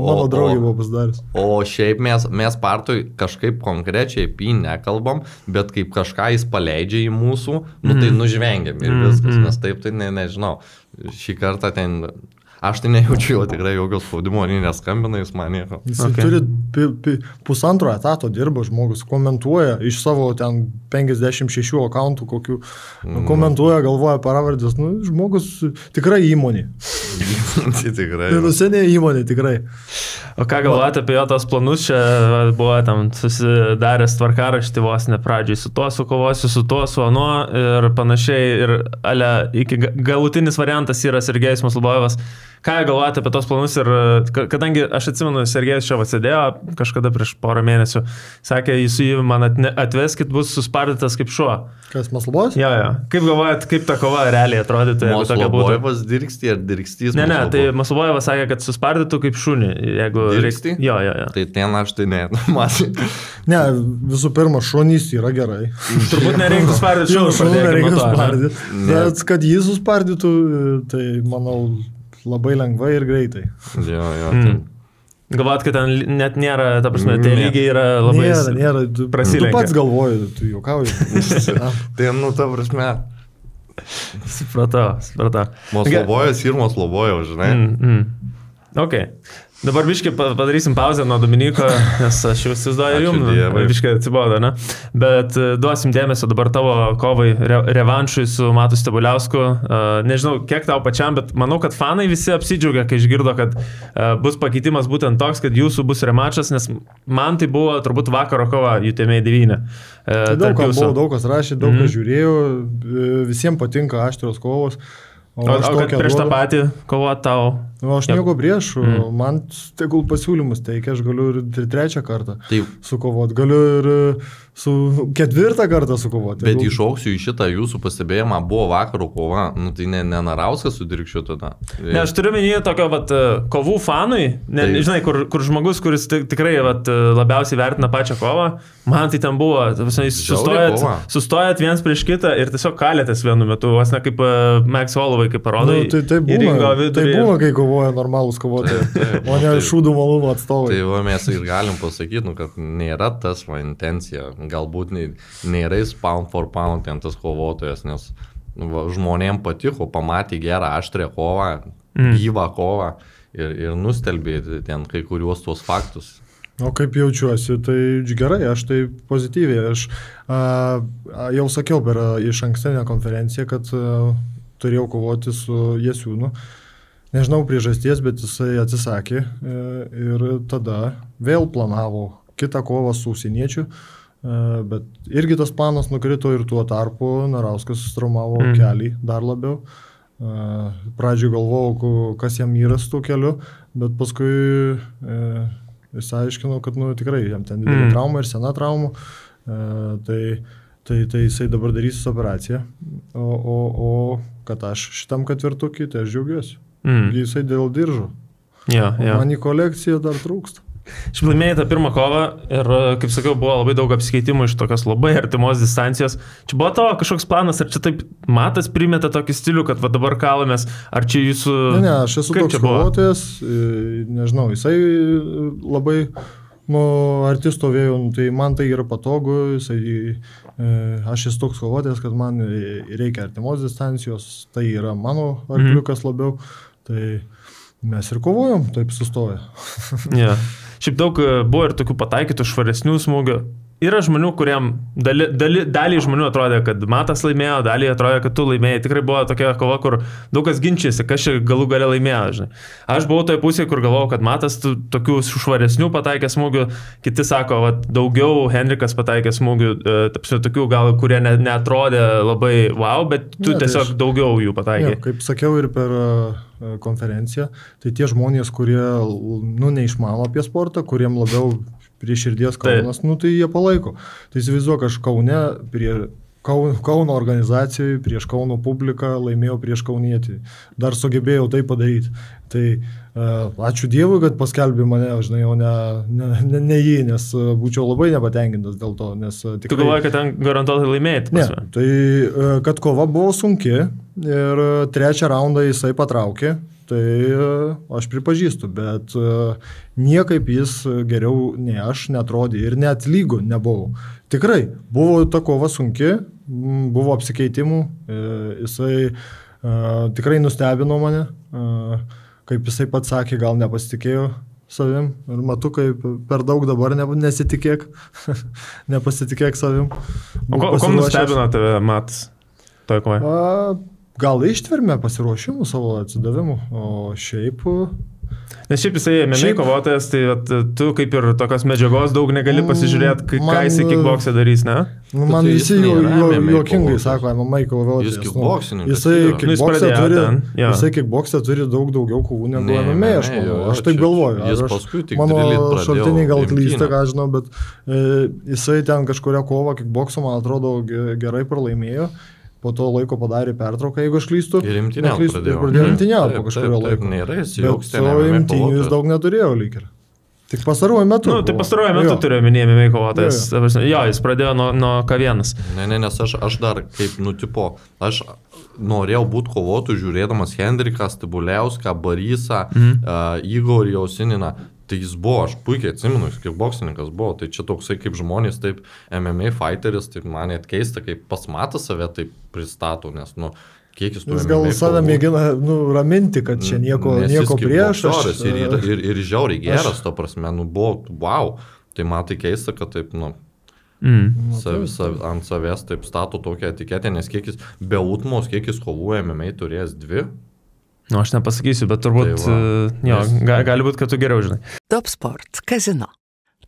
Mano draugė buvo pasidaręs. O šiaip mes partoj kažkaip konkrečiai apie nekalbam, bet kaip kažką jis paleidžia į mūsų, tai nužvengiam ir viskas, nes taip tai nežinau. Šį kartą ten, aš tai nejaučiu jo tikrai jokios spaudimo, neskambina jis man nieko. Jis turi pusantro etato dirba žmogus, komentuoja iš savo ten 56 akauntų kokių, komentuoja, galvoja pravardės, žmogus tikrai įmonė. Tikrai. Ir seniai įmonė, tikrai. O ką galvojate apie jo tos planus, čia buvo tam susidaręs tvarkaraštį vos ne pradžiai, su tuo sukovosiu, su tuo, su anuo ir panašiai, ir iki galutinis variantas yra Sergejus Moslobojevas. Ką galvojate apie tos planus ir kadangi aš atsimenu, Sergejus čia sėdėjo kažkada prieš porą mėnesių, sakė, jis jį man atveskit, bus suspardytas kaip šuo. Kas, Moslobojevas? Jo. Kaip galvojat, kaip ta kova realiai atrodytų, jeigu tokia būtų? Moslobojevas dirksti ar dirkstys? Ne, tai Moslobojevas sakė, kad suspardytų kaip šunį, jeigu dirksti? Jo. Tai ten aš tai ne. Ne, visų pirma, šunys yra gerai. Turbūt nereiktų spardyti šunį. Bet kad jį suspardytų, tai manau labai lengvai ir greitai. Jo. Galvojat, kad ten net nėra, ta prasme, tie lygiai yra labai prasilenkę. Tu pats galvoji, tu juokauji. Tai, ta prasme. Supratau. Moslobojevas ir Moslobojevas, žinai. Ok. Dabar biškai padarysim pauzę nuo Dominiko, nes aš jau įsivaizduoju ir jums biškai atsibodo, ne? Bet duosim dėmesio dabar tavo kovai revanšui su Matu Stebuliausku. Nežinau, kiek tau pačiam, bet manau, kad fanai visi apsidžiaugia, kai išgirdo, kad bus pakeitimas būtent toks, kad jūsų bus remačas, nes man tai buvo turbūt vakaro kova UTMA 9. Daug kas rašė, daug kas žiūrėjo, visiems patinka aštrios kovos. O kad prieš tą patį kovot tau? Aš nieko prieš, man tegul pasiūlymus teikia, aš galiu ir 3 kartą sukovot, galiu ir ketvirtą kartą sukovoti. Bet iššauksiu į šitą jūsų pastebėjimą, buvo vakaro kova, nu tai ne Narauskas su Dirkščiu tada. Ne, aš turiu minėti tokio kovų fanui, žinai, kur žmogus, kuris tikrai labiausiai vertina pačią kovą, man tai ten buvo, sustojat viens prieš kitą ir tiesiog kalėtės vienu metu, vos ne kaip Max Holloway, kaip parodai. Tai būna, kai kovoja normalūs kovotojai, o ne šūdų malūnų atstovai. Tai mes ir galim pasakyti, kad nėra tas intencija, galbūt nėra jis pound for pound ten tas kovotojas, nes žmonėm patiko, pamatė gerą aštrę kovą, gyvą kovą ir nustelbė ten kai kuriuos tuos faktus. O kaip jaučiuosi, tai gerai, aš tai pozityviai. Aš jau sakiau per iš ankstinę konferenciją, kad turėjau kovoti su Jasiūnu. Nežinau priežasties, bet jisai atsisakė ir tada vėl planavau kitą kovą su užsieniečiu. Bet irgi tas planas nukrito ir tuo tarpu Narauskas sustraumavo kelį dar labiau. Pradžioj galvojau, kas jam yra su tuo keliu, bet paskui jis aiškino, kad tikrai jam ten didelė trauma ir sena trauma. Tai jisai dabar darysis operaciją. O kad aš šitam ketvirtukį, tai aš džiaugiuosi. Jisai dėl diržo. Man į kolekciją dar trūksta. Aš laimėjau tą pirmą kovą ir, kaip sakiau, buvo labai daug apsikeitimų iš tokios labai artimos distancijos. Čia buvo tavo kažkoks planas, ar čia taip Matas primeta tokį stilių, kad dabar kalomės, ar čia jūsų... Ne, aš esu toks kovotojas, nežinau, jisai labai arti stovėjo, tai man tai yra patogu, aš esu toks kovotojas, kad man reikia artimos distancijos, tai yra mano arkliukas labiau, tai mes ir kovojom, taip sustoja. Šiaip daug buvo ir tokių pataikytų švaresnių smūgių. Yra žmonių, kuriem dalį žmonių atrodė, kad Matas laimėjo, dalį atrodė, kad tu laimėjai. Tikrai buvo tokia kova, kur daug kas ginčiasi, kas čia galų gale laimėjo. Žinai. Aš buvau toje pusėje, kur galvojau, kad Matas tokių švaresnių pataikė smūgių, kiti sako, daugiau Henrikas pataikė smūgių, tokių gal, kurie neatrodė labai wow, bet tu tiesiog daugiau jų pataikė. Kaip sakiau ir per konferenciją, tai tie žmonės, kurie neišmano apie sportą, kuriem labiau prie širdies Kaunas, tai jie palaiko. Tai įsivaizduok, aš Kaune, Kauno organizacijai, prieš Kauno publiką laimėjau prieš Kaunietį. Dar sugebėjau tai padaryti. Tai ačiū Dievui, kad paskelbė mane, žinai, o ne jį, nes būčiau labai nepatenkintas dėl to. Nes tikrai... Tu galvoji, kad ten garantuotai laimėti? Ne, tai kad kova buvo sunki ir trečią raundą jisai patraukė, tai aš pripažįstu, bet niekaip jis geriau nei aš netrodė ir net lygu nebuvau. Tikrai, buvo ta kova sunki, buvo apsikeitimų, jisai tikrai nustebino mane, kaip jisai pats sakė, gal nepasitikėjo savim ir matau, kaip per daug dabar nesitikėk, nepasitikėk savim. O kom nustebino tave Matas toje kovoje? Gal ištvermė pasiruošimų savo atsidavimu, o šiaip... Nes šiaip jisai MMA kovotojas, tai tu kaip ir tokios medžiagos daug negali pasižiūrėti, ką jisai kickboxe darys, ne? Man visi juokingai sako, MMA kovotojas. Jis kickboxe Jisai kickboxe turi daug daugiau kovų negu MMA, aš manau. Aš taip galvoju. Mano šaltiniai gal klysta, ką žinau, bet jisai ten kažkuria kova kickboxo, man atrodo, gerai pralaimėjo. Po to laiko padarė pertrauką, jeigu aš klystu. Ir imtyniauti pradėjo. Ir pradėjo imtyniauti po kažkurio laiko. Bet savo imtynių jis daug neturėjo lyg ir. Tik pastaruoju metu. Tik pastaruoju metu turėjo minėjami kovotojas. Jo, jis pradėjo nuo K1. Ne, nes aš dar kaip aš norėjau būti kovotų žiūrėdamas Henriką, Stibuliauską, Barysą, Igorį Jausininą. Tai jis buvo, aš puikiai atsimenu, jis kaip boksininkas buvo, tai čia toksai kaip žmonės, taip MMA fighteris, taip man net keista, kaip pas Matas save taip pristato, nes, kiek jis jis gal save mėgina raminti, kad čia nieko prieš. Ir žiauriai geras, to prasme, buvo, wow, tai man tai keista, kad taip, ant savęs taip stato tokią etiketę, nes kiek jis, be Utmos, kiek jis kovų MMA turės 2. Aš nepasakysiu, bet turbūt, gali būti, kad tu geriau žinai. Top Sport kazino,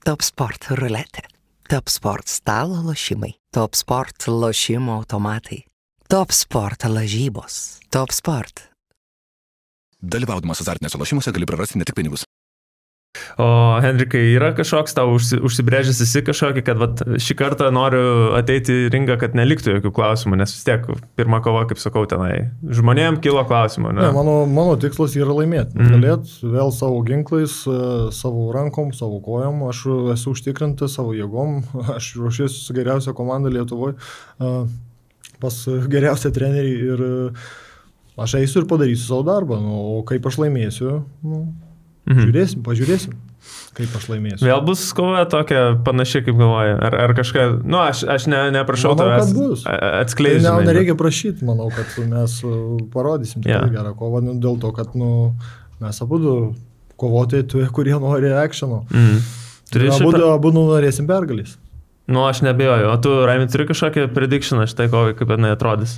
Top Sport ruletė, Top Sport stalo lošimai, Top Sport lošimo automatai, Top Sport lažybos, Top Sport. Dalyvaudamas azartiniuose lošimuose gali prarasti ne tik pinigus. O Henrikai, yra kažkoks tau užsibrėžęs esi kažkokį, kad vat, šį kartą noriu ateiti į ringą, kad neliktų jokių klausimų, nes vis tiek pirmą kovą, kaip sakau, tenai žmonėm kilo klausimų. Ne, mano tikslas yra laimėti. Galėt vėl savo ginklais, savo rankom, savo kojom, aš esu užtikrintas savo jėgom, aš ruošiuosi su geriausia komanda Lietuvoje, pas geriausią trenerį ir aš eisiu ir padarysiu savo darbą, o kaip aš laimėsiu, pažiūrėsim, kaip aš laimėsiu. Vėl bus kova tokia panašiai, kaip galvoju, ar kažką, aš neprašau tavęs atskleisti. Nereikia prašyti, manau, kad mes parodysim gerą kovą, dėl to, kad mes abudu kovotojai, kurie nori actiono. Abu norėsim pergalės. Aš nebejoju, o tu, Raimi, turi kažkokią predictioną šitai kovai, kaip jinai atrodys?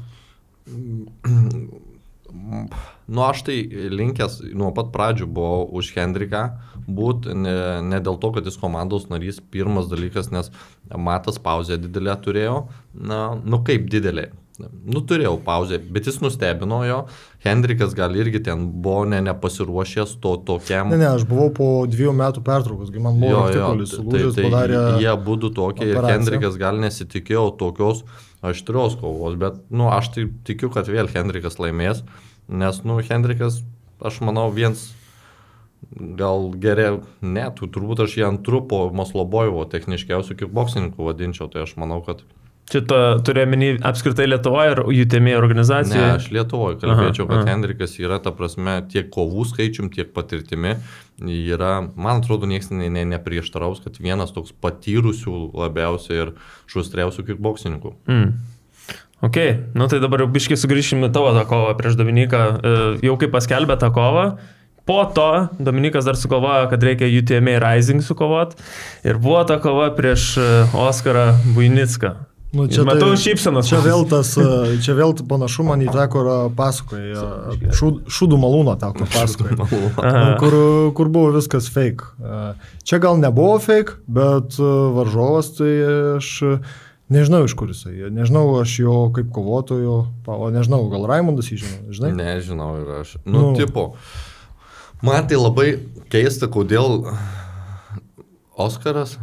Aš tai linkęs nuo pat pradžių buvau už Hendriką būt, ne dėl to, kad jis komandos narys, pirmas dalykas, nes Matas pauzę didelę turėjo, kaip didelė. Turėjau pauzę, bet jis nustebino jo, Hendrikas gal irgi ten buvo nepasiruošęs tokiam. Ne, aš buvau po 2 metų pertraukos, man buvo artikulis sulūžęs, padarė. Jie būtų tokie ir Hendrikas gal nesitikėjo tokios aštrios kovos, bet aš tai tikiu, kad vėl Hendrikas laimės, nes Hendrikas, aš manau, gal geriau, turbūt aš jį antru po Maslobojevo techniškiausių kickboksininkų vadinčiau, tai aš manau, kad Šitą turėjomeni apskritai Lietuvoje ir UTM organizacijoje? Ne, aš Lietuvoje kalbėčiau, kad Hendrikas yra, ta prasme, tiek kovų skaičium, tiek patirtimi. Yra, man atrodo, niekas neprieštaraus, kad vienas toks patyrusių labiausiai ir šustriausių kickboksininkų. Ok, tai dabar biškai sugrįšime tavo tą kovą prieš Dominiką. Jau kaip paskelbė tą kovą, po to Dominikas dar sugalvojo, kad reikia UTM Rising sukovot ir buvo ta kova prieš Oskarą Buinicką. Matau šypsenas. Čia vėl panašu man į tą, kur pasakoja, Šūdų malūną tą, kur pasakoja, kur buvo viskas fake. Čia gal nebuvo fake, bet varžovas, tai aš nežinau iš kur jisai, nežinau aš jo kaip kovotojo, o nežinau, gal Raimundas jį žinai? Nežinau ir aš. Tipo, man tai labai keista, kodėl Oskaras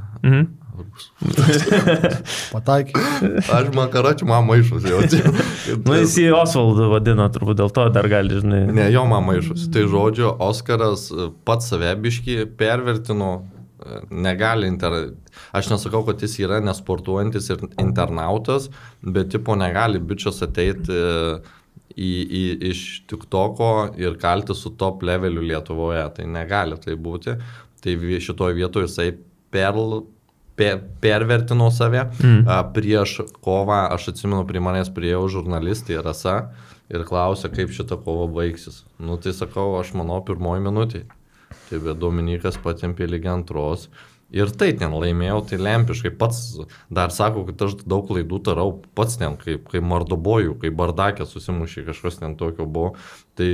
Pataikė. Aš karočiui maišus jau. Jis į Osvaldą vadina, turbūt dėl to dar gali, žinai. Ne, jo maišus. Tai žodžiu, Oskaras pats save biškį pervertino, negali, aš nesakau, kad jis yra nesportuojantis ir internautas, bet tipo negali bičias ateiti iš TikToko ir kalti su top leveliu Lietuvoje. Tai negali tai būti. Tai šitoje vietoje jisai pervertino save. Prieš kovą, aš atsimenu, prie manęs priėjo žurnalistai Rasa ir klausė, kaip šita kova baigsis. Tai sakau, aš manau, 1 minutė. Tai bet Dominikas patempė lygi antros. Ir tai ten laimėjau, tai lempiškai. Pats dar sako, kad aš daug klaidų darau, pats ten, kaip mardobojų, kaip bardakė susimušė, kažkas ten tokio buvo. Tai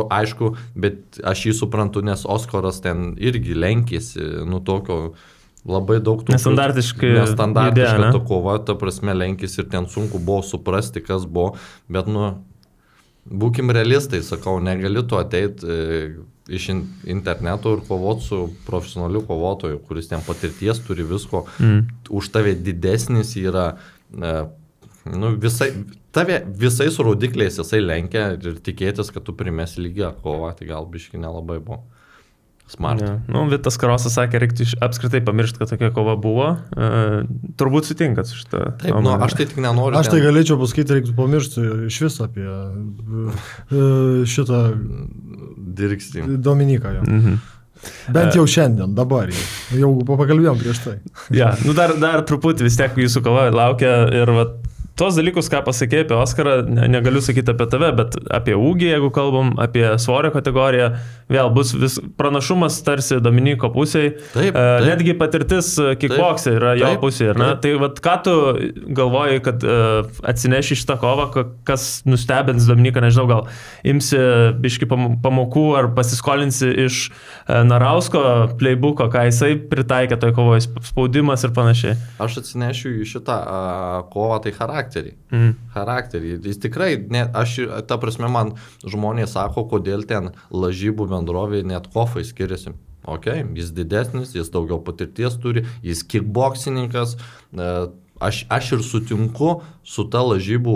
aišku, bet aš jį suprantu, nes Oskaras ten irgi lenkėsi, tokio labai daug tų nestandartiška ta kova, ta prasme lenkėsi ir ten sunku buvo suprasti, kas buvo, bet būkim realistai, sakau, negali tu ateiti iš interneto ir kovoti su profesionaliu kovotoju, kuris ten patirties turi visko, už tave didesnis yra, tave visais rodikliais jisai lenkia ir tikėtis, kad tu primesi lygią kovą, tai gal biški nelabai buvo. Smart. Vitas Karosas sakė, reiktų apskritai pamiršti, kad tokia kova buvo. Turbūt sutinkat su šitą. Taip, aš tai tik nenoriu. Aš tai galėčiau pasakyti, reiktų pamiršti iš viso apie šitą Dirkstį. Dominiką. Bent jau šiandien, dabar jau pakalbėjom prieš tai. Dar truputį vis tiek jūsų kova laukia ir tos dalykus, ką pasakė apie Oskarą, negaliu sakyti apie tave, bet apie ūgį, jeigu kalbam, apie svorio kategoriją, vėl bus pranašumas tarsi Dominiko pusėje. Netgi patirtis kickboxe yra jo pusėje. Tai ką tu galvoji, kad atsineši šitą kovą, kas nustebins Dominiką, nežinau, gal imsi biški pamokų ar pasiskolinsi iš Narausko playbooko, ką jisai pritaikė toj kovoje, spaudimas ir panašiai. Aš atsinešiu į šitą kovą, tai charakterį. Jis tikrai, ta prasme, man žmonės sako, kodėl ten lažybų bendrovė net kofai skiriasi. jis didesnis, jis daugiau patirties turi, jis kickboksininkas. Aš ir sutinku su ta lažybų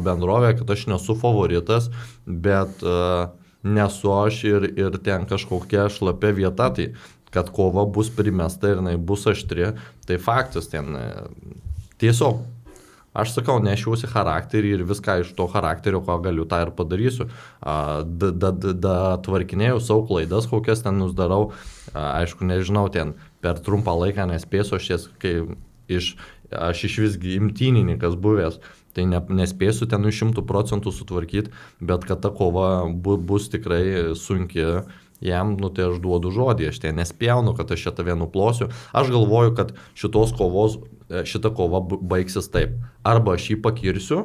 bendrovė, kad aš nesu favoritas, bet nesu aš ir ten kažkokia šlapia vieta, tai kad kova bus primesta ir jinai bus aštri, tai faktas ten tiesiog. Aš sakau, nešiausi charakterį ir viską iš to charakterio, ko galiu, tą ir padarysiu. Tvarkinėjau savo klaidas, kokias ten nusdarau. Aišku, nežinau, ten per trumpą laiką nespėsiu, aš iš visgi imtynininkas buvęs, tai nespėsiu ten 100% sutvarkyti, bet kad ta kova bus tikrai sunki, jam, tai aš duodu žodį, aš ten nespjaunu, kad aš čia tave nuplosiu. Aš galvoju, kad šita kova baigsis taip. Arba aš jį pakirsiu,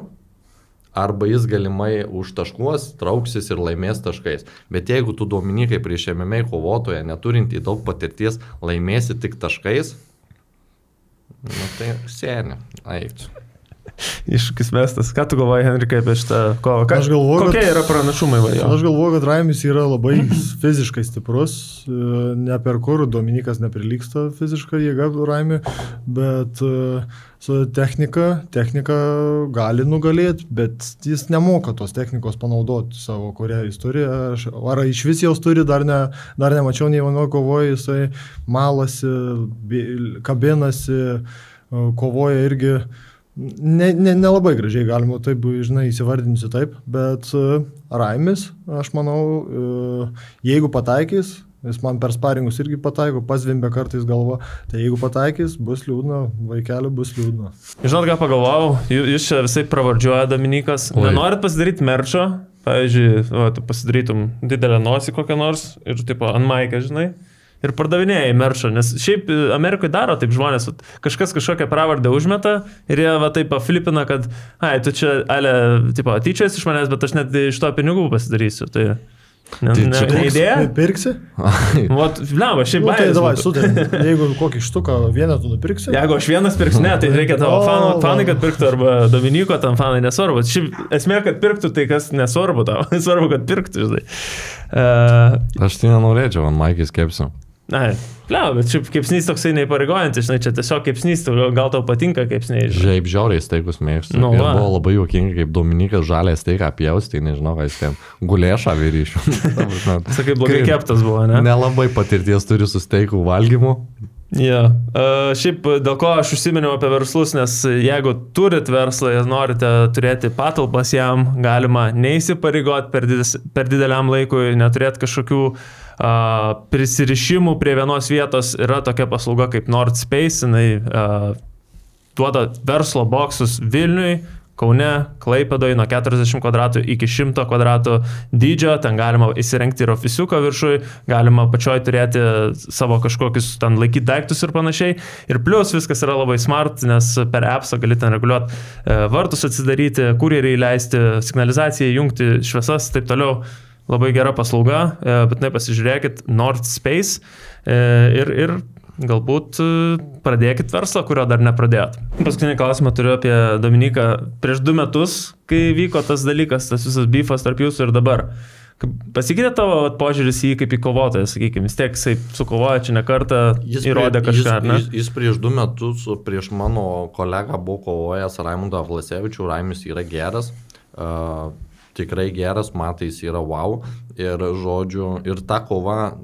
arba jis galimai už taškuos, trauksis ir laimės taškais. Bet jeigu tu Dominikai prieš MMA kovotoje, neturintį daug patirties, laimėsi tik taškais, tai sėni, eik. Iššūkis mestas. Ką tu galvoji, Henrikai, apie šitą kovą? Kokie yra pranašumai va jo? Aš galvoju, kad Raimis yra labai fiziškai stiprus, ne per kur Dominikas neprilyksta fiziškai jėga Raimiui, bet su technika gali nugalėti, bet jis nemoka tos technikos panaudoti savo, kurią jis turi. Ar iš vis jos turi, dar nemačiau nei vienoje kovoje, jisai malasi, kabinasi, kovoja irgi. Nelabai gražiai galima taip, įsivardinsiu taip, bet Raimis, aš manau, jeigu pataikys, jis man per sparingus irgi pataiko, pasvimbė kartais galva, tai jeigu pataikys, bus liūdna, vaikeliu bus liūdna. Žinot, ką pagalvojau, jūs čia visai pravardžiuoja Dominikas, nenorit pasidaryti merčo, pavyzdžiui, tu pasidarytum didelę nosį kokią nors ir tipo ant maikę, žinai. Ir pardavinėjai merčą, nes šiaip Amerikoje daro taip žmonės, kažkas kažkokią pravardę užmeta ir jie va taip paflipina, kad tu čia, tipo, tyčias iš manęs, bet aš net iš to pinigų pasidarysiu. Tai idėja? Pirksi? Bliamba, šiaip baigęs. Tai davai, sutarėm, jeigu kokį štuką vieną tu nupirksi? Jeigu aš vienas pirksiu, ne, tai reikia tavo fanai, kad pirktų, arba Dominiko tam fanai nesvarbu. Šiaip esmė, kad pirktų, tai kas nesvarbu tau, svarbu, kad pirktų, žinai. Aš tai nenorėčiau, ant Maikės kepsiu. Bet šiaip kepsnys toksai neįpareigojantis, žinai, čia tiesiog kepsnys, gal tau patinka kepsniai. Žiaip žiauriai steikus mėgstu. Ir buvo labai juokinga, kaip Dominikas žalę steiką pjaus, tai nežinau, ką jis ten gulėšą vyryšių. Sakai, blogai keptas buvo, ne? Nelabai patirties turi su steikų valgymu. Šiaip dėl ko aš užsiminiau apie verslus, nes jeigu turit verslą ir norite turėti patalpas jam, galima neįsipareigoti per dideliam laikui, neturėti kažkokių prisirišimų prie vienos vietos. Yra tokia paslauga kaip Nord Space, jinai duoda verslo boksus Vilniui, Kaune, Klaipėdoje nuo 40 kvadratų iki 100 kvadratų dydžio, ten galima įsirengti ir ofisiuką viršui, galima pačioj turėti savo kažkokius ten laikyti daiktus ir panašiai. Ir plus viskas yra labai smart, nes per appsą gali ten reguliuoti vartus atsidaryti, kurjerį įleisti, signalizaciją įjungti, šviesas, taip toliau. Labai gera paslauga, bet pasižiūrėkit Nord Space ir galbūt pradėkit verslą, kurio dar nepradėjot. Paskutinį klausimą turiu apie Dominiką. Prieš 2 metus, kai vyko tas dalykas, tas visas beefas tarp jūsų ir dabar, pasikeitė tavo požiūris į jį kaip į kovotoją, sakykime, vis tiek jisai sukovoja čia ne kartą, įrodė kažką, ne? Jis prieš 2 metus, prieš mano kolegą buvo kovojęs Raimundą Vlasevičių, Raimis yra geras, tikrai geras, matai, jis yra wow. Ir žodžiu, ir ta kova,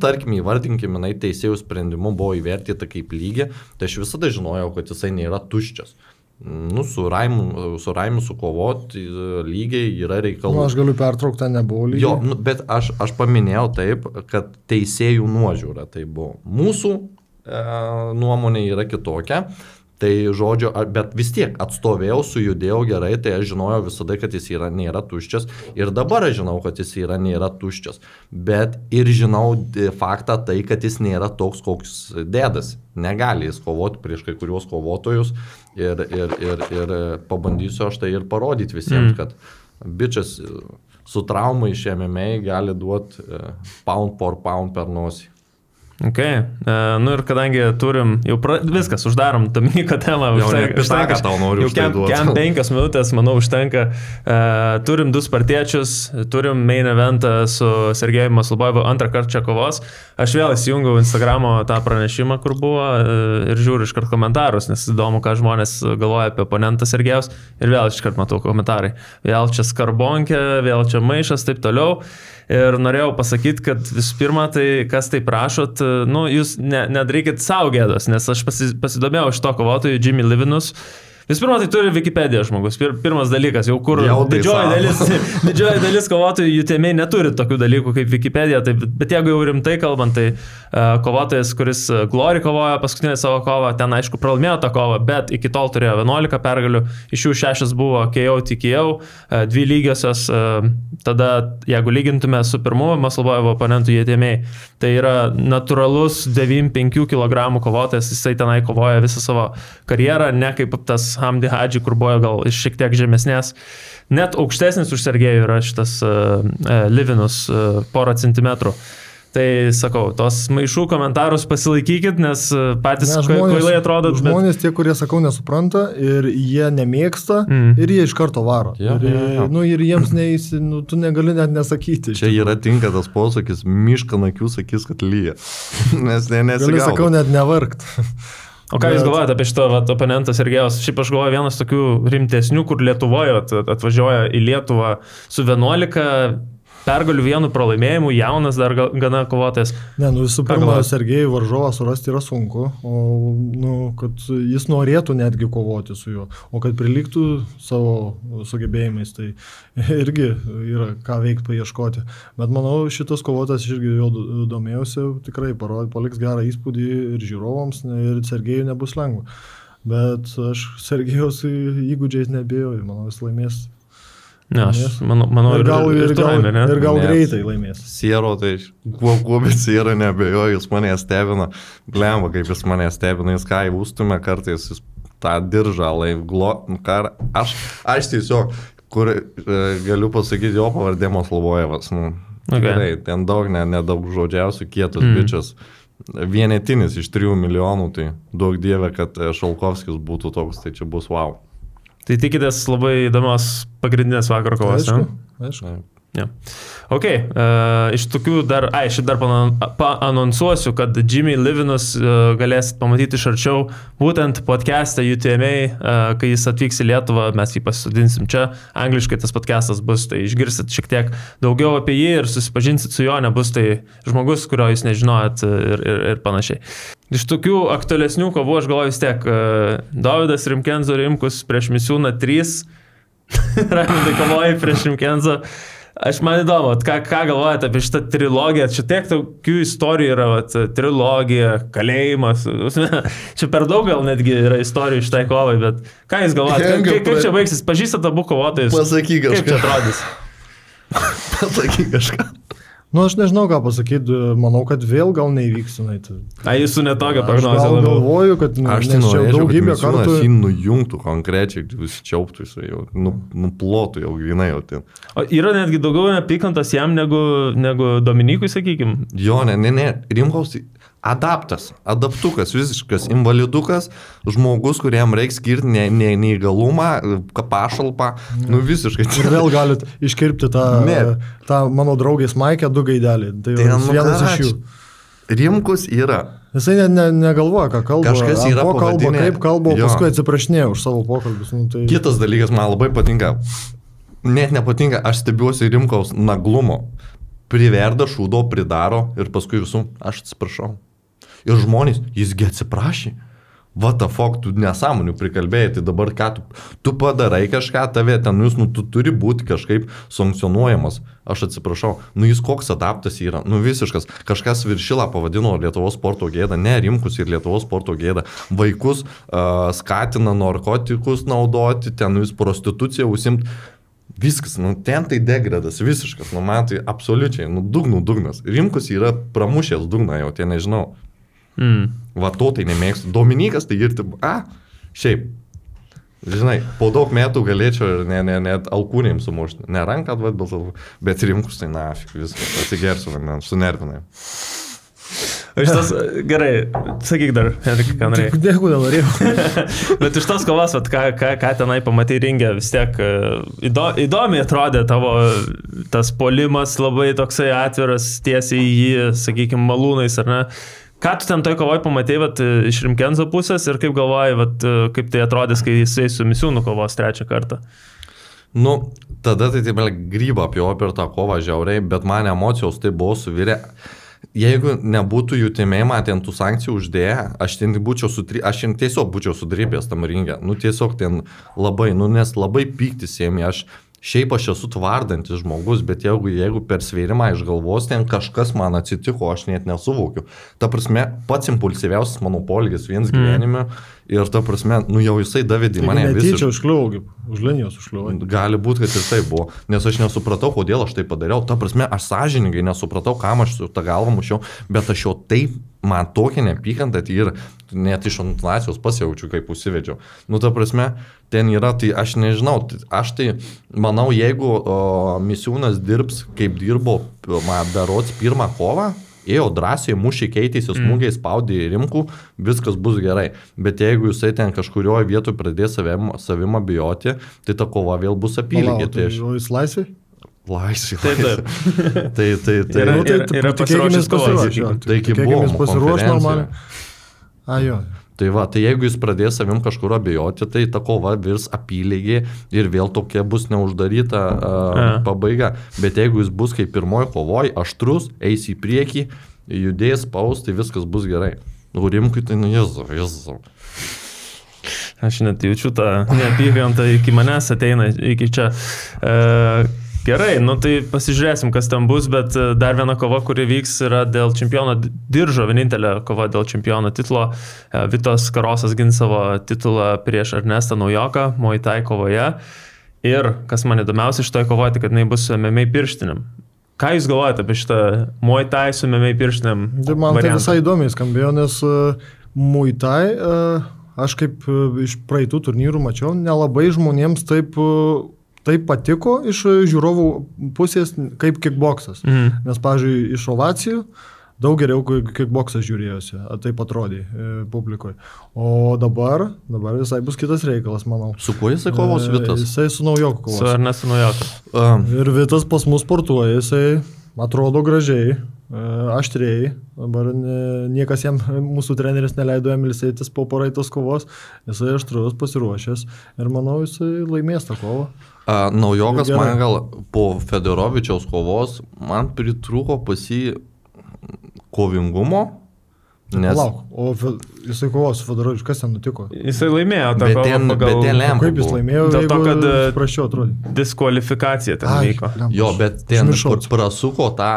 tarkim, įvardinkime, jinai teisėjų sprendimu buvo įvertyta kaip lygi, tai aš visada žinojau, kad jisai nėra tuščias. Su Raimiu sukovoti lygiai yra reikalų. Aš galiu pertraukti, nebuvo lygiai. Jo, bet aš paminėjau taip, kad teisėjų nuožiūra tai buvo. Mūsų nuomonė yra kitokia. Tai žodžio, bet vis tiek atstovėjau, sujudėjau gerai, tai aš žinojau visada, kad jis nėra tuščias. Ir dabar aš žinau, kad jis nėra tuščias. Bet ir žinau faktą tai, kad jis nėra toks, koks dėdas. Negali jis kovoti prieš kai kuriuos kovotojus. Ir pabandysiu aš tai ir parodyti visiems, kad bičias su trauma iš MMA gali duoti pound per nosį. Okay. Nu ir kadangi turim, jau viskas, uždarom Dominyko temą. Jau užtenka, tau noriu užduoti. Kem 5 minutės, manau, užtenka. Turim 2 spartiečius, turim main eventą su Sergejumi Maslobojevu, antrą kartą čia kovos. Aš vėl įsijungiau Instagramo tą pranešimą, kur buvo ir žiūriu iškart komentarus, nes įdomu, ką žmonės galvoja apie oponentą Sergejaus ir vėl iškart matau komentarai. Vėl čia skarbonkė, vėl čia maišas, taip toliau. Ir norėjau pasakyti, kad visų pirma, tai kas tai prašot, nu, jūs nedarykit savo gėdos, nes aš pasidomėjau iš to kovotojų Jimmy Livinus. Visų pirma, tai turi Wikipedia žmogus. Pirmas dalykas, jau kur didžioji dalis kovotojų UTMA neturi tokių dalykų kaip Wikipedia, bet jeigu jau rimtai kalbant, tai kovotojas, kuris Glory kovojo paskutinę savo kovą, ten aišku pralaimėjo tą kovą, bet iki tol turėjo 11 pergalių, iš jų 6 buvo KO TKO, 2 lygiosios, tada jeigu lygintume su pirmu Maslobojevo oponentu UTMA, tai yra natūralus 95 kg kovotojas, jisai tenai kovoja visą savo karjerą, ne kaip tas Hamdi Hadži, kur buvo gal šiek tiek žemesnės. Net aukštesnis už Sergejų yra šitas Livinus porą centimetrų. Tai sakau, tos maišų komentarus pasilaikykit, nes patys kvailai atrodo. Žmonės tie, kurie, sakau, nesupranta ir jie nemėgsta ir jie iš karto varo. Nu, ir jiems tu negali net nesakyti. Čia yra tinka tas posakis, miška nakių sakys, kad lyja. Nes nesigaudo. Gali, sakau, net nevargt. O ką jūs galvojate apie šitą oponentą Sergejaus? Šiaip aš galvoju vienas tokių rimtesnių, kur Lietuvoje atvažiuoja į Lietuvą su 11 pergalių vienu pralaimėjimu, jaunas dar gana kovotojas. Ne, nu visų pirma, Sergejų varžovą surasti yra sunku, o kad jis norėtų netgi kovoti su juo, o kad prilygtų savo sugebėjimais, tai irgi yra ką veikti paieškoti. Bet manau, šitas kovotojas irgi jau domėjausi, tikrai paliks gerą įspūdį ir žiūrovams, ir Sergejui nebus lengva. Bet aš Sergejaus įgūdžiais nebėjoju, manau, jis laimės. Ne, aš manau ir gal greitai laimės. Siero, tai kuo bet Siero nebejoju, jis mane stebina, glemba, kaip jis mane stebina, jis ką įvūstume kartais, jis tą diržą, aš tiesiog, kur galiu pasakyti, jo pavardė Maslobojevas, tikrai, ten daug, nedaug žodžiausių, kietas bičias, vienetinis iš 3 milijonų, tai daug dievė, kad Šalkovskis būtų toks, tai čia bus wow. Tai tikitės labai įdomios pagrindinės vakaro kovos, ne? Aišku. Ja. Ok, iš tokių dar paanonsuosiu, kad Jimmy Livinus galėsit pamatyti iš arčiau būtent podcastą UTMA, kai jis atvyks į Lietuvą, mes jį pasodinsim čia, angliškai tas podcastas bus, tai išgirsit šiek tiek daugiau apie jį ir susipažinsit su jo, nebus tai žmogus, kurio jūs nežinojat ir panašiai. Iš tokių aktualesnių kovų aš galvoju vis tiek, Dovydas Rimkenzo Rimkus prieš Misiūną 3, Raimundai kovoja prieš Rimkenzo. Aš man įdomu, ką galvojate apie šitą trilogiją, čia tiek tokių istorijų yra, trilogija, kalėjimas, čia per daug gal netgi yra istorijų šitai kovai, bet ką jūs galvojate, kaip čia baigsis, pažįstate abu kovotojus, pasakyk kažką. Kaip čia atrodys? Pasakyk kažką. Nu, aš nežinau, ką pasakyti, manau, kad vėl gal neįvyks. Jūsų netokia prognozė. Aš galvoju, kad aš tai norėčiau, kad Misiūnas jį nujungtų konkrečiai, užčiauptų jis jau, nuplotų jau grinai jau ten. O yra netgi daugiau neapykantos jam negu Dominykui, sakykim? Jo, ne, Rimkaus adaptukas, visiškas invalidukas, žmogus, kuriam reikia skirti neįgalumą, pašalpą, visiškai. Ir vėl galit iškirpti tą mano draugės Maikę 2 gaidelį. Tai vienas iš jų. Rimkus yra. Jisai negalvoja, ką kalba. Kažkas yra pavadinė. Kaip kalba, paskui atsiprašinėjo už savo pokalbius. Kitas dalykas man labai patinka. Net nepatinka, aš stebiuosi Rimkaus naglumo. Priverda, šūdo, pridaro ir paskui visų, aš atsiprašau. Ir žmonės, jisgi atsiprašė. What the fuck, tu nesąmonių prikalbėjai, tai dabar ką tu padarai kažką, tave ten, tu turi būti kažkaip sankcionuojamas. Aš atsiprašau, jis koks adaptas yra, visiškas. Kažkas viršilą pavadino Lietuvos sporto gėdą, ne Rimkus ir Lietuvos sporto gėdą. Vaikus skatina narkotikus naudoti, ten vis prostituciją užsimti. Viskas, ten tai degradas, visiškas, man tai absoliučiai, dugnas. Rimkus yra pramušęs dugną jau, tie nežinau. Va to tai nemėgstu. Dominikas tai ir šiaip, žinai, po daug metų galėčiau ir net alkūnėm sumušti. Ne ranką atvat, bet Rimkus tai nafik, viskas, atsigersiu, sunervinai. Šitas, gerai, sakyk dar, Henrikai, ką norėjai. Dėkui, dėl norėjau. Bet iš tos kovos, ką tenai pamatai ringę, vis tiek įdomiai atrodė tavo tas polimas labai toksai atviras, tiesiai į jį, sakykime, malūnais, ar ne? Ką tu ten toj kovoj pamatai iš Rimkenzo pusės ir kaip galvoji, kaip tai atrodys, kai jisai su Misiūnu kovos trečią kartą? Nu, tada tai taip grybą apjau per tą kovą žiauriai, bet man emocijos tai buvo suvirę. Jeigu nebūtų jų timėjimą, ten tų sankcijų uždėję, aš tiesiog būčiau sudrybęs tam ringę. Nu, tiesiog ten labai, nes labai pyktis ėmė. Šiaip aš esu tvardantis žmogus, bet jeigu per svėrimą iš galvos ten kažkas man atsitiko, aš net nesuvokiu. Ta prasme, pats impulsyviausias mano polgis vienas gyvenime ir ta prasme, jau jisai davėdė mane visiškai. Netyčia užkliuvau, už linijos užkliuvau. Gali būti, kad ir tai buvo, nes aš nesupratau, kodėl aš tai padariau. Ta prasme, aš sąžiningai nesupratau, kam aš su tą galvą mušiau, bet aš jau taip, man tokia nepykanta ir net iš intonacijos pasijaučiu, kaip užsivedžiau. Nu, ta prasme, ten yra, tai aš nežinau, aš tai manau, jeigu Misiūnas dirbs, kaip dirbo berods pirmą kovą, ėjo drąsiai, mušiai keitėsi, smūgiai spaudė Rimkų, viskas bus gerai. Bet jeigu jisai ten kažkurioje vietoje pradės savim abejoti, tai ta kova vėl bus apylygė. Tai jis laisvai? Laisvai. Tai yra pasiruošęs kovas. Taigi buvo konferencija. Jo. Tai va, tai jeigu jis pradės savim kažkur abejoti, tai ta kova virs apylygė ir vėl tokia bus neuždaryta pabaiga. Bet jeigu jis bus kaip pirmoji kovoj, aštrus, eis į priekį, judės, paus, tai viskas bus gerai. Rimkui tai jezu. Aš net jaučiu tą neapykantą iki manęs ateina, iki čia. Gerai, tai pasižiūrėsim, kas ten bus, bet dar viena kova, kuri vyks, yra dėl čempiono diržo, vienintelė kova dėl čempiono titulo. Vitos Karosas gins savo titulą prieš Ernestą Naujoką, Muay Thai kovoje. Ir, kas man įdomiausia šitoje kovoje, tai kad jinai bus su MMA pirštinėm. Ką jūs galvojate apie šitą Muay Thai su MMA pirštinėm? Man tai visai įdomiai skambėjo, nes Muay Thai, aš kaip iš praeitų turnyrų mačiau, nelabai žmonėms taip patiko iš žiūrovų pusės kaip kickboksas. Nes, pavyzdžiui, iš ovacijų daug geriau kickboksas žiūrėjosi, taip atrodė publikoje. O dabar visai bus kitas reikalas, manau. Su kuo jisai kovos Vitas? Jisai su Naujoku kovos. Su Ernestu Naujoku. Ir Vitas pas mus sportuoja, jisai atrodo gražiai, aštriai. Dabar niekas jam, mūsų treneris neleido jam ilsėtis po paraitos kovos. Jisai aštrus, pasiruošęs ir manau, jisai laimės tą kovą. Naujokas man gal po Fedorovičiaus kovos man pritrūko pasi kovingumo. Lauk, o jisai kovos su Fedorovičiu, kas ten nutiko? Jisai laimėjo tą kovą pagal... Kaip jis laimėjo, dėl to, kad prašiau atrodė? Diskvalifikacija ten vyko. Jo, bet ten prasuko tą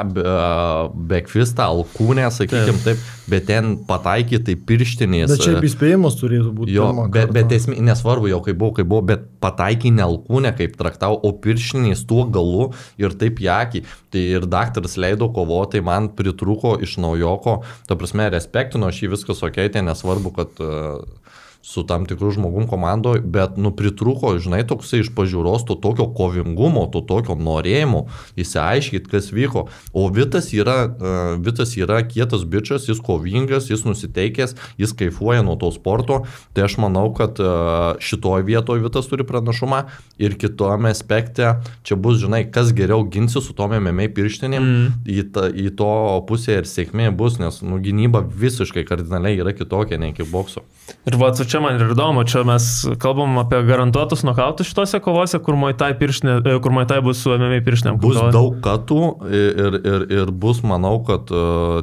backfistą, alkūnę, sakykim taip, bet ten pataikė tai pirštinės. Bet šiaip įspėjimas turėtų būti. Jo, bet esmė, nesvarbu jau kaip buvo, bet pataikė ne alkūnę, kaip traktau, o pirštinės tuo galu ir taip jakį. Tai ir daktaras leido kovoti, man pritrūko iš Naujoko, ta prasme, respektino, aš jį viskas okei, tai nesvarbu, kad su tam tikrų žmogum komandoje, bet pritrūko, žinai, toksai iš pažiūros, to tokio kovingumo, to tokio norėjimo, įsiaiškit, kas vyko. O Vitas yra kietas bičas, jis kovingas, jis nusiteikęs, jis kaifuoja nuo to sporto, tai aš manau, kad šitoje vietoje Vitas turi pranašumą ir kitome aspekte, čia bus, žinai, kas geriau ginsi su tom MMA pirštinėm, į to pusę ir sėkmė bus, nes gynyba visiškai kardinaliai yra kitokia nei kickbokso. Ir va, čia man ir įdomu, čia mes kalbam apie garantuotus nokautus šitose kovose, kur Muay Thai bus su MMA pirštinėm. Bus daug katų ir bus, manau, kad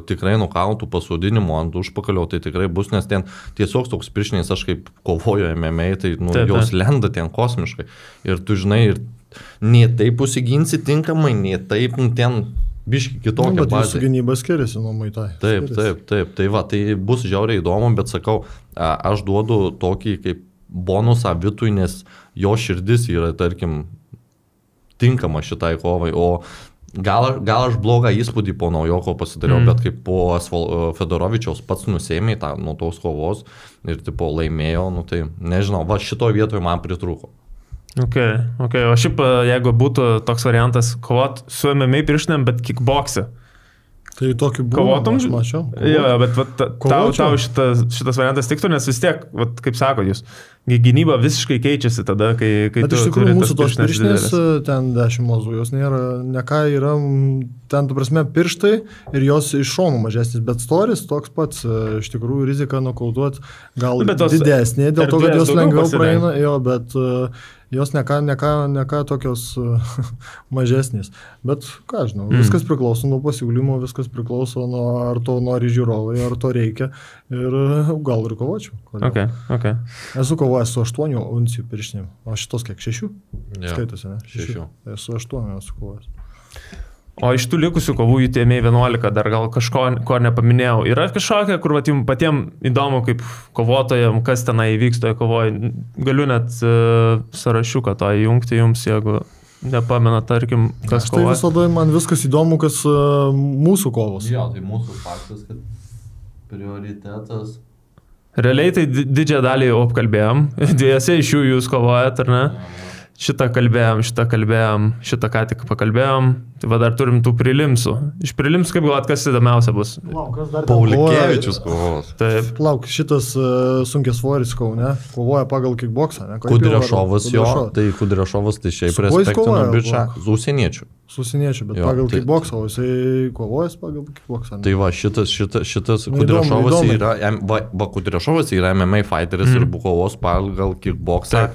tikrai nokautų pasodinimo ant užpakalio, tai tikrai bus, nes ten tiesiog toks pirštinės, aš kaip kovoju MMA, tai jos lenda ten kosmiškai. Ir tu žinai, ir nei taip užsiginsi tinkamai, nei taip ten... Biški kitokia bazė. Bet jūsų gynyba skiriasi nuo Muay Thai. Taip. Tai va, tai bus žiauriai įdomu, bet sakau, aš duodu tokį kaip bonusą Vitui, nes jo širdis yra, tarkim, tinkama šitai kovai, o gal aš blogą įspūdį po Naujoko pasidariau, bet kaip po Fedorovičiaus pats nusėmė nuo tos kovos ir tipo laimėjo, tai nežinau, va šitoje vietoje man pritrūko. Okay. O šiaip, jeigu būtų toks variantas kovot su MMA pirštinėm, bet kickbokse, Tai tokiu būdu Kovotum? aš mačiau. Jo, bet vat, tau šitas variantas tiktų, nes vis tiek, vat, kaip sakot jūs, gynyba visiškai keičiasi tada, kai Bet tu iš tikrųjų turi mūsų tos pirštinės, didelės. ten 10 mazų, jos nėra, ne ką yra, ten, tu prasme, pirštai ir jos iš šonų mažesnis, bet storis toks pats, iš tikrųjų rizika nokautuot gal Bet tos didesnė, dėl to, kad erdvės jos daugiau lengviau pasidengia. praeina, jo, bet jos ne ką tokios mažesnės. Bet, ką žinau, viskas priklauso nuo pasiūlymo, viskas priklauso nuo, ar to nori žiūrovai, ar to reikia ir gal ir kovočiau. Okay. Esu kovojęs su 8 uncijų pirštinėm, o šitos kiek, 6? Jo, Skaitosi, ne? 6. Esu 8 esu kovojęs. O iš tų likusių kovų jų tėmiai 11, dar gal kažko ko nepaminėjau. Yra kažkokia, kur vat, jums patiems įdomu, kaip kovotojams, kas tenai įvyks toje kovoje. Galiu net sąrašiuką to įjungti jums, jeigu nepamena, tarkim, kas Tai kovoja. visada man viskas įdomu, kas mūsų kovos. Jo, tai mūsų faktas, kad prioritetas. Realiai tai didžiąją dalį jau apkalbėjom. Dviejose iš jų jūs kovojat, ar ne? Šitą kalbėjom, šitą ką tik pakalbėjom. Tai va dar turim tų prilimsų. Iš prilimsų, kaip galvot, kas įdomiausia bus? Pauliukevičius kovos. Taip. Plauk, šitas sunkias svoris Kaune kovoja pagal kickboksą, ne? Kudrešovas jo, tai Kudrešovas tai šiaip Su kuo jis respektino kovoja, bičą. Plauk? Su užsieniečiu. Susieniečių, bet Jo, pagal tai- kickboksą, o jisai kovojas pagal kickboksą. Tai va, šitas Nu, Kudrešovas įdomu. yra, Kudrešovas yra MMA fighteris ir bukovos pagal kickboksą.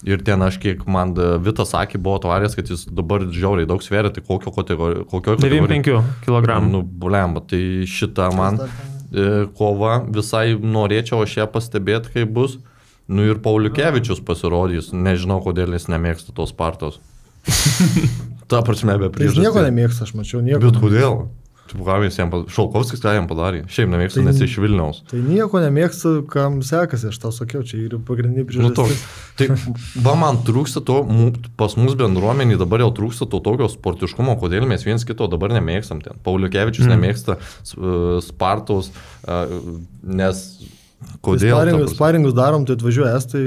Ir ten aš kiek man Vitas sakė, buvo tvarės, kad jis dabar žiauriai daug sveria, tai kokio kategorijos. 95 kg. Nu, blemba, tai šitą man kova visai norėčiau aš ją pastebėti, kaip bus. Nu ir Pauliukevičius pasirodys, nežinau, kodėl jis nemėgsta tos Spartos. Ta prasme, be Tai jis nieko priežasties. nemėgsta, aš mačiau, nieko. Bet kodėl? Taip, ką jis jam padarė? Šalkovskis ką jam padarė? Šiaip nemėgsta, nes iš Vilniaus. Tai nieko nemėgsta, kam sekasi, aš tau sakiau, čia yra pagrindinė Nu, toks. priežastis. Tai va man trūksta to, pas mus bendruomenį dabar jau trūksta to tokio sportiškumo, kodėl mes viens kito dabar nemėgstam ten. Pauliukevičius nemėgsta Spartos, nes kodėl? ta prasme? Sparingus darom, tai atvažiuoja estai,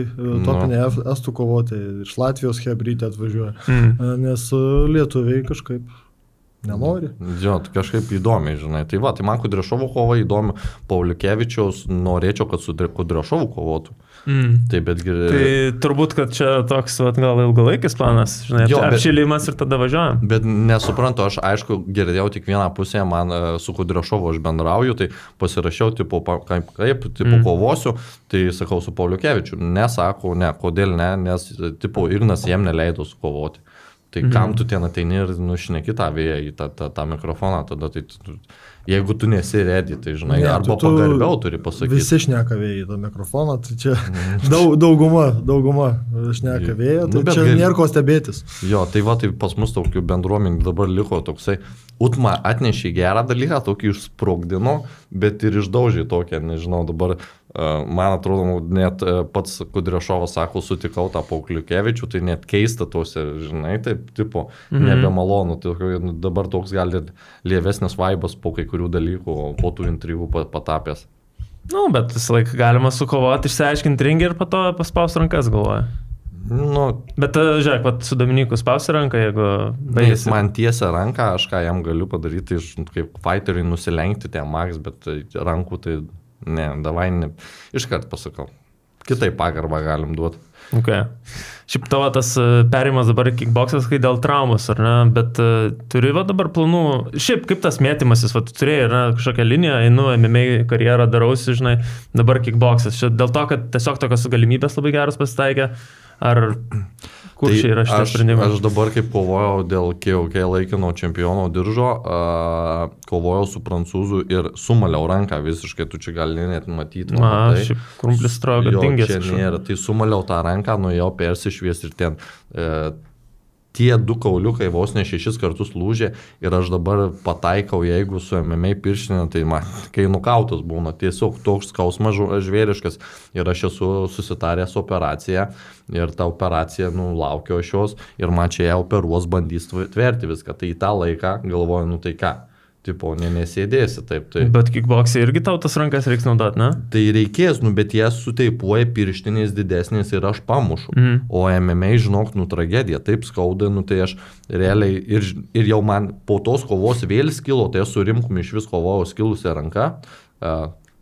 topinė estų kovotojai, iš Latvijos hebrytė atvažiuoja, nes lietuviai kažkaip nenori. Jo, tai kažkaip įdomiai, žinai. Tai va, tai man Kudrešovo kova įdomi, Pauliukevičiaus norėčiau, kad su Kudrešovu kovotų. Tai betgi... Tai turbūt, kad čia toks vat, gal ilgalaikis planas, žinai, Jo, bet- apšilimas ir tada važiuojam. Bet nesuprantu, aš aišku girdėjau tik vieną pusę, man su Kudrešovu aš bendrauju, tai pasirašiau, tipo, kovosiu, tai sakau su Pauliukevičiu. Nesakau, ne, kodėl ne, nes, tipo, Ignas jiem neleido sukovoti. Tai kam tu ten ateini ir nušneki tą vėją į tą mikrofoną, tada tai, jeigu tu nesi ready, tai žinai, Ne, arba tu pagarbiau turi pasakyti. Visi šneka vėjai į tą mikrofoną, tai čia dauguma šneka vėją, Nu, tai bet čia gali- nėra ko stebėtis. Jo, tai va, tai pas mus tokių bendruomenių dabar liko toksai, Utma atnešė gerą dalyką, tokį išsprogdino, bet ir išdaužė tokią, nežinau, dabar, man atrodo, net pats Kudrešovas sako, sutikau tą Pauliukevičių, tai net keista tose, žinai, taip, tipo, nebemalonu, tai dabar toks gali lievesnis vaibas po kai kurių dalykų, po tų intrigų patapęs. Nu, bet visą laiką galima sukovoti, išsiaiškinti ringį ir po to paspausti rankas galvoje. Nu, Bet, žiūrėk, vat, su Dominiku spausi ranką, jeigu jis baigėsi. man tiesia ranką, aš ką jam galiu padaryti, kaip fighteriui nusilenkti ten max, bet rankų tai ne, davai ne. Iškart pasakau. Kitaip pagarbą galim duoti. Okay. Šiaip tavo tas perimas dabar kickboksas, kai dėl traumos, ar ne? Bet turi va dabar planų, šiaip kaip tas mėtymasis, va tu turėjai, yra kažkokią liniją, einu MMA karjerą darausi, žinai, dabar kickboksas. Čia dėl to, kad tiesiog tokios galimybės labai geros pasitaikė, ar kur Tai čia yra šitas sprendimas? Aš dabar kaip kovojau dėl KOK laikino čempiono diržo, kovojau su prancūzu ir sumaliau ranką visiškai, tu čia gali net matyti. Na, šiaip krumplis atrodo, kad dingęs. Čia nėra, tai sumaliau tą ranką, nuėjau persišvies ir ten tie du kauliukai vos ne 6 kartus lūžė ir aš dabar pataikau, jeigu su MMA pirštinė, tai man, kai nukautas būna, tiesiog toks skausmas žvėriškas ir aš esu susitaręs operaciją ir ta operacija, laukiu aš jos ir man čia ją operuos, bandys tverti viską. Tai į tą laiką galvoju, tai ką, tipo, nesėdėsi taip. Tai. Bet kickboxai irgi tau tas rankas reiks naudoti, ne? Tai reikės, bet jas suteipuoja pirštinės didesnės ir aš pamušu. O MMA, žinok, tragedija, taip skauda, tai aš realiai ir jau man po tos kovos vėl skilo, tai aš su Rimkum iš vis kovojau skilusią ranką.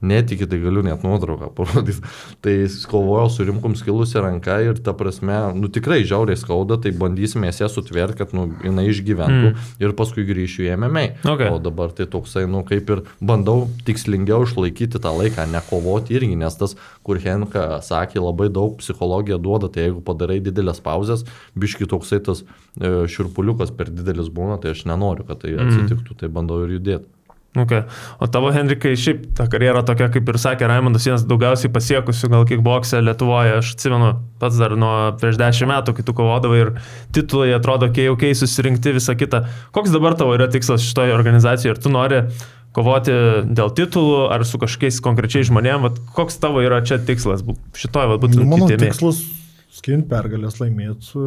Netikį, tai galiu net nuotrauką parodys. Tai kovojau su Rimkum skilusią ranką ir ta prasme, tikrai žiauriai skauda, tai bandysime ją sutverti, kad jinai išgyventų ir paskui grįšiu į MMA. Okay. O dabar tai toksai, kaip ir bandau tikslingiau išlaikyti tą laiką, nekovoti irgi, nes tas, kur Henka sakė, labai daug psichologija duoda, tai jeigu padarai didelės pauzės, biški toksai tas šiurpuliukas per didelis būna, tai aš nenoriu, kad tai atsitiktų, tai bandau ir judėti. Okay. O tavo, Henrikai, šiaip ta karjera tokia, kaip ir sakė Raimondas, vienas daugiausiai pasiekusių gal kickboxe Lietuvoje. Aš atsimenu pats dar nuo prieš 10 metų, kai tu kovodavai ir titulai atrodo KOK susirinkti visą kitą. Koks dabar tavo yra tikslas šitoje organizacijoje? Ar tu nori kovoti dėl titulų, ar su kažkokiais konkrečiais žmonėm? Koks tavo yra čia tikslas? Šitoje būtų mano tikslas skinti pergalės, laimėti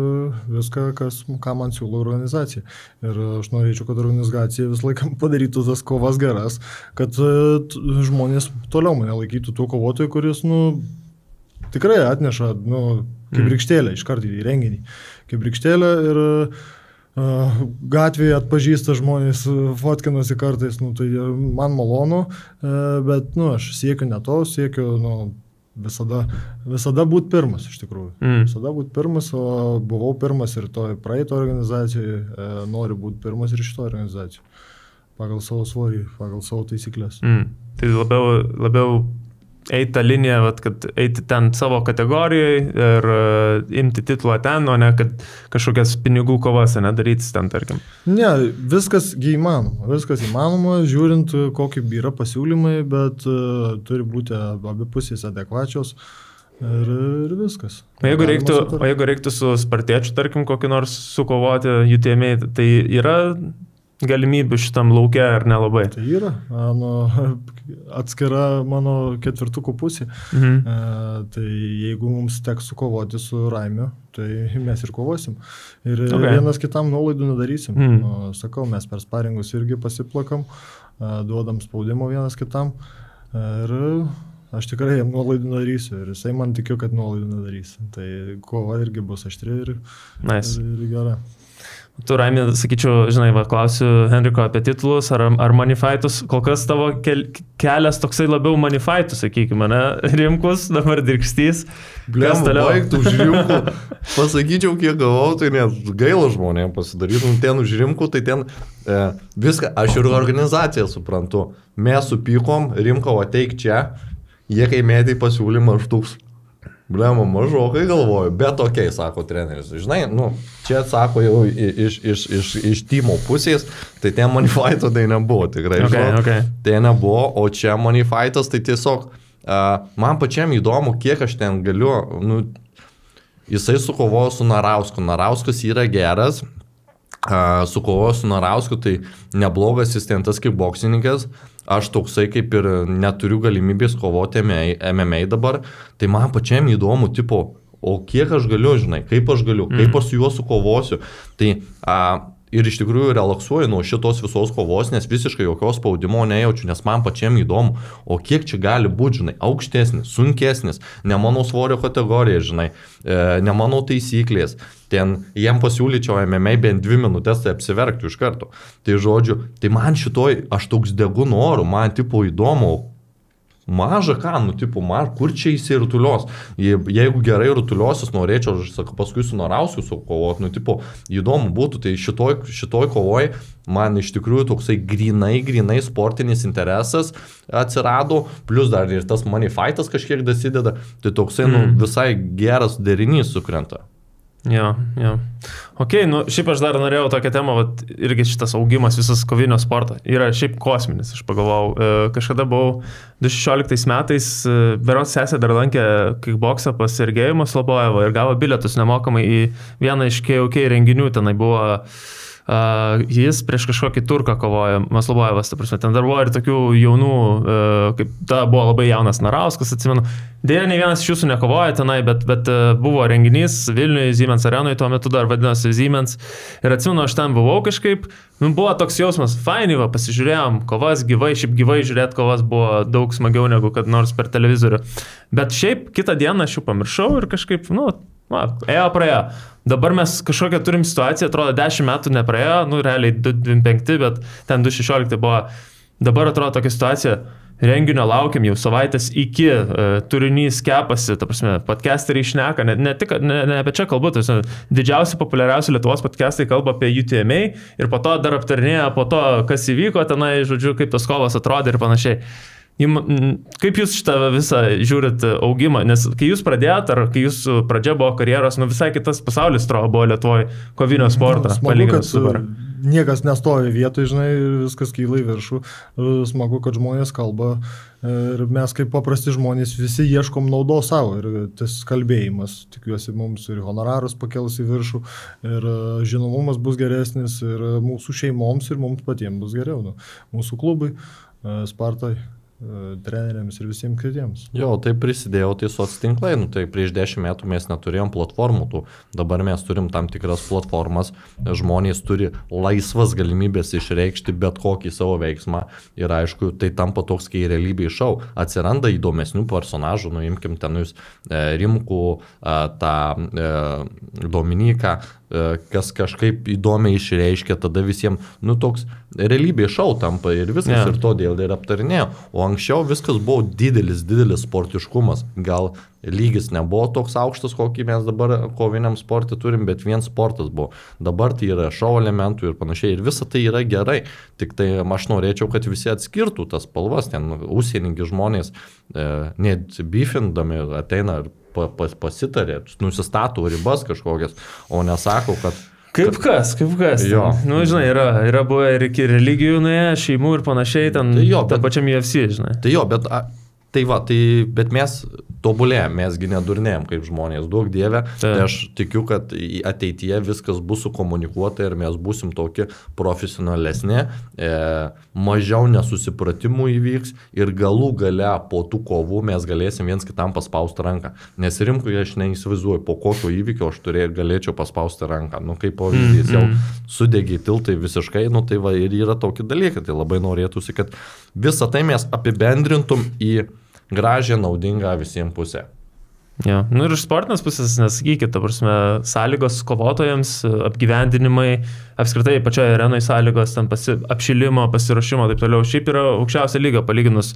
viską, ką man siūlo organizacija. Ir aš norėčiau, kad organizacija vis laiką padarytų tas kovas geras, kad žmonės toliau mane laikytų tų kovotojų, kuris, tikrai atneša, kaip rykštėlę iš karto į renginį. Kaip rykštėlę ir gatvėje atpažįsta žmonės, fotkinasi kartais, tai man malonu, bet, aš siekiu ne to, siekiu, visada būti pirmas, iš tikrųjų. Visada būti pirmas, o buvau pirmas ir praeito organizacijoje, noriu būti pirmas ir šito organizacijoje. Pagal savo svorį, pagal savo taisyklės. Tai labiau eiti tą liniją, kad eiti ten savo kategorijoje ir imti titulą ten, o ne kad kažkokias pinigų kovas nedaryti ten, tarkim. Ne, viskas įmanoma. Viskas įmanoma, žiūrint, kokį yra pasiūlymai, bet turi būti abi pusės adekvačios ir viskas. O jeigu reiktų su spartiečiu, tarkim, kokį nors sukovoti UTMA, tai yra galimybių šitam lauke ar nelabai? Tai yra, atskira mano ketvirtukų pusė. Tai jeigu mums teks sukovoti su Raimiu, tai mes ir kovosim. Ir vienas kitam nuolaidų nedarysim. Sakau, mes per sparingus irgi pasiplakam, duodam spaudimo vienas kitam. Ir aš tikrai jam nuolaidų nedarysiu. Ir jisai man tikiu, kad nuolaidų nedarys. Tai kova irgi bus aštri ir gera. Tu, Raimi, sakyčiau, klausiu Henriko apie titulus ar moneyfightus. Kol kas tavo kelias toksai labiau moneyfightų, sakykime, ne? Rimkus, dabar Dirkstys. Blem, baigtų už Rimkų. Pasakyčiau, kiek gavau, tai net gaila žmonėm pasidarytų. Ten už Rimkų, tai ten viską, aš ir organizaciją suprantu. Mes supykom, Rimko ateik čia, jie kai mėtai pasiūlymą aš tūks. Blemo, mažokai galvoju, bet tokiai, sako treneris. Žinai, čia sako jau iš timo pusės, tai ten moneyfighto tai nebuvo, tikrai. Okay. Tai nebuvo, o čia moneyfightas, tai tiesiog man pačiam įdomu, kiek aš ten galiu, jisai sukovojo su Narausku. Narauskas yra geras, sukovojo su Narausku, tai neblogas jis ten tas kaip boksininkas. Aš toksai kaip ir neturiu galimybės kovoti MMA dabar, tai man pačiam įdomu, o kiek aš galiu, kaip aš galiu, kaip aš su juo sukovosiu. Tai ir iš tikrųjų relaksuoju nuo šitos visos kovos, nes visiškai jokios spaudimo nejaučiu, nes man pačiam įdomu, o kiek čia gali būti, aukštesnis, sunkesnis, ne mano svorio kategorija, ne mano taisyklės. Ten jiem pasiūlyčiau MMA bent 2 minutės, tai apsiverkti iš karto. Tai žodžiu, tai man šitoj, aš toks degu noru, man įdomu, maža ką, kur čia įsirutulios. Jeigu gerai rutuliosius norėčiau, aš sakau, paskui su Narausku sukovoti, įdomu būtų, tai šitoj kovoj man iš tikrųjų toksai grinai sportinis interesas atsirado, plus dar ir tas moneyfightas kažkiek dasideda, tai toksai visai geras derinys sukrenta. Jo. Ok, šiaip aš dar norėjau tokią temą, irgi šitas augimas visas kovinio sporto yra šiaip kosminis, aš pagalvojau. Kažkada buvau 2016 metais, berods sesė dar lankė kickboxą pas Sergejų Maslobojevą ir gavo bilietus nemokamai į vieną iš KOK renginių, tenai buvo jis prieš kažkokį turką kovojo, Maslobojevas, ta prasme, ten dar buvo ir tokių jaunų, kaip ta buvo labai jaunas Narauskas, atsimenu. Dėja, nei vienas iš jūsų nekovoja tenai, bet buvo renginys Vilniuje, Siemens arenoje, tuo metu dar vadinosi Siemens. Ir atsimenu, aš ten buvau kažkaip, buvo toks jausmas, fainai, pasižiūrėjom, kovas gyvai, šiaip gyvai žiūrėti kovas buvo daug smagiau negu kad nors per televizorių. Bet šiaip kitą dieną aš jau pamiršau ir kažkaip, ėjo praėjo. Dabar mes kažkokią turim situaciją, atrodo 10 metų nepraėjo, realiai 225, bet ten 216 buvo. Dabar atrodo tokia situacija, renginio laukiam jau savaitės iki, turinys kepasi, ta prasme, podcasteriai šneka, ne apie čia kalbu, tai didžiausi, populiariausi Lietuvos podcastai kalba apie UTMA ir po to dar aptarinėja po to, kas įvyko tenai, žodžiu, kaip tos kovos atrodė ir panašiai. Kaip jūs šitą visą žiūrit augimą, nes kai jūs pradėjot, ar kai jūsų pradžia buvo karjeros, visai kitas pasaulis buvo Lietuvoje kovinio sporto. Smagu, kad niekas nestovi vietoj, žinai, viskas kyla į viršų. Smagu, kad žmonės kalba ir mes kaip paprasti žmonės visi ieškom naudos savo ir tas kalbėjimas, tikiuosi, mums ir honorarus pakels į viršų ir žinomumas bus geresnis ir mūsų šeimoms ir mums patiems bus geriau. Mūsų klubui, Spartai, treneriams ir visiems kitiems. Jo, tai prisidėjo tai soctinklai, tai prieš 10 metų mes neturėjom platformų, dabar mes turim tam tikras platformas, žmonės turi laisvas galimybės išreikšti bet kokį savo veiksmą ir aišku, tai tampa toks, kai realybėje šou, atsiranda įdomesnių personažų, imkim ten jūs Rimkų, tą Dominiką, kas kažkaip įdomiai išreiškia, tada visiems, toks realybėje šou tampa ir viskas ir todėl ir aptarinėjo. O anksčiau viskas buvo didelis sportiškumas. Gal lygis nebuvo toks aukštas, kokį mes dabar koviniam sportui turim, bet vien sportas buvo. Dabar tai yra šou elementų ir panašiai. Ir visa tai yra gerai. Tik tai aš norėčiau, kad visi atskirtų tas spalvas. Ten užsieningi žmonės net bifindami ateina ir pasitarė, nusistato ribas kažkokias, o nesako, kad... Kaip kas? Jo. Žinai, yra buvę ir iki religijų nuėję, šeimų ir panašiai, ten pačiam UFC, žinai. Tai jo, bet mes tobulėjom, mesgi nedurnėjom kaip žmonės, daug dievę, tai aš tikiu, kad ateityje viskas bus sukomunikuota ir mes būsim tokie profesionalesni, mažiau nesusipratimų įvyks ir galų gale po tų kovų mes galėsim viens kitam paspausti ranką. Nes Rimkui aš neįsivaizduoju, po kokio įvykio aš galėčiau paspausti ranką. Kaip pavyzdys, jau sudegė tiltai visiškai, tai va ir yra tokie dalykai. Tai labai norėtųsi, kad visą tai mes apibendrintum į gražią, naudingą visiems pusę. Ja. Ir iš sportinės pusės, nesakykit, ta prasme, sąlygos kovotojams, apgyvendinimai, apskritai pačioje arenoje sąlygos, ten apšilimo, pasiruošimo, taip toliau, šiaip yra aukščiausia lyga palyginus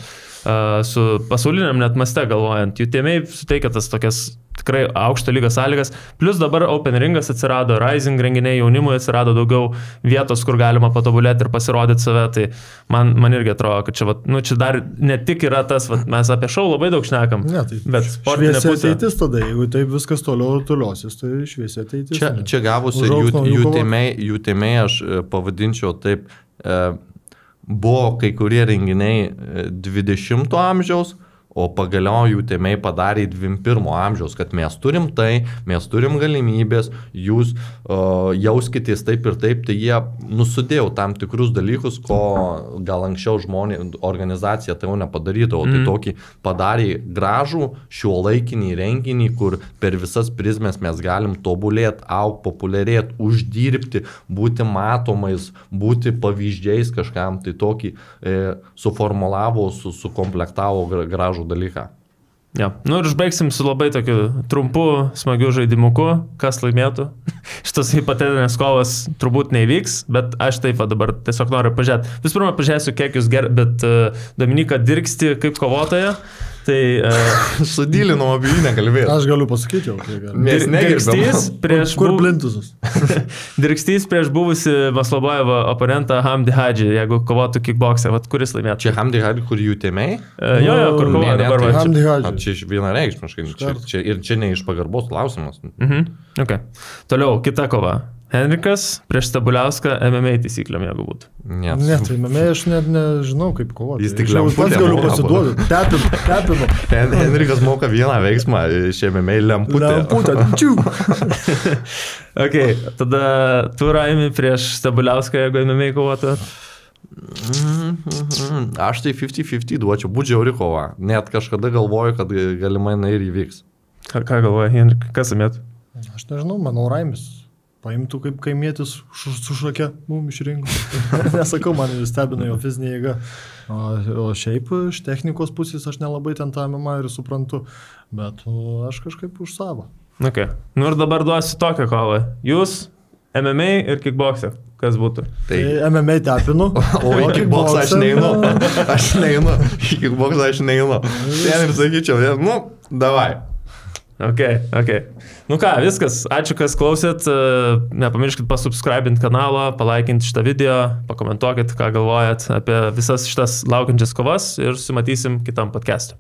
su pasauliniam net maste galvojant. UTMA suteikia tas tokias tikrai aukšto lygio sąlygas, plus dabar Open Ringas atsirado, Rising renginiai, jaunimui atsirado daugiau vietos, kur galima patobulėti ir pasirodyti save, tai man irgi atrodo, kad čia dar ne tik yra tas, mes apie šou labai daug šnekam, bet sportinė pusė. Šviesi ateitis tada, jeigu taip viskas toliosis, tai šviesi ateitis. Čia gavosi UTMA, aš pavadinčiau taip, buvo kai kurie renginiai 20 amžiaus, o pagaliau UTMA padarė 21 amžiaus, kad mes turim tai, mes turim galimybės, jūs jauskitės taip ir taip, tai jie nusudėjo tam tikrus dalykus, ko gal anksčiau organizacija tai jau nepadarydavo. Tai tokį padarė gražų šiuolaikinį renginį, kur per visas prizmes mes galim tobulėti, augti, populiarėti, uždirbti, būti matomais, būti pavyzdžiais kažkam, tai tokį suformulavo, sukomplektavo gražų dalyką. Ja. Ir užbaigsim su labai tokiu trumpu, smagiu žaidimuku, kas laimėtų. Šitas hipotetinės kovas turbūt neįvyks, bet aš taip dabar tiesiog noriu pažiūrėti. Visų pirma, pažiūrėsiu, kiek jūs bet Dominika Dirksti kaip kovotoja. Tai sudylinom apie jį nekalbėjau. Aš galiu pasakyti jau. Kur Blintusus? Dirkstys prieš buvusi Maslobojevo oponentą Hamdi Hadži, jeigu kovotų kickboxą, kuris laimėtų? Čia Hamdi Hadži, kur UTMA? Jo, kur kovoja dabar. Hamdi Hadži. Čia vienareikšmiškai. Ir čia ne iš pagarbos klausimas. Okay. Toliau, kita kova. Henrikas prieš Stabuliauską MMA taisyklėm, jeigu būtų. Ne, tai MMA aš net nežinau, kaip kovoti. Jis tik lemputę pats galiu moka. pasiduoti. Tepinu. Henrikas moka vieną veiksmą iš MMA lemputę. Čiū. Ok, tada tu Raimi prieš Stabuliauską, jeigu MMA kovotų. Aš tai 50-50 duočiau, būtų žiauri kova. Net kažkada galvoju, kad galimai ir įvyks. Ką galvoja Henrikas, kas amėtų? Aš nežinau, manau, Raimis. Paimtų kaip kaimietis su šake, iš rinkų. Nesakau, man stebina jo fizinė jėga. O šiaip iš technikos pusės aš nelabai ten tą MMA ir suprantu, bet aš kažkaip už savo. Ok, nu ir dabar duosiu tokią kovą. Jūs, MMA ir kickboxė, kas būtų? Tai MMA tepinu. O į kickboxą aš neinu. Aš neinu. Į kickboxą aš neinu. Ten ir sakyčiau, nu, davai. Ok. Nu ką, viskas. Ačiū, kas klausėt. Nepamirškit pasubscribinti kanalą, palaikinti šitą video, pakomentuokit, ką galvojat apie visas šitas laukiančias kovas ir susimatysim kitam podcast'e.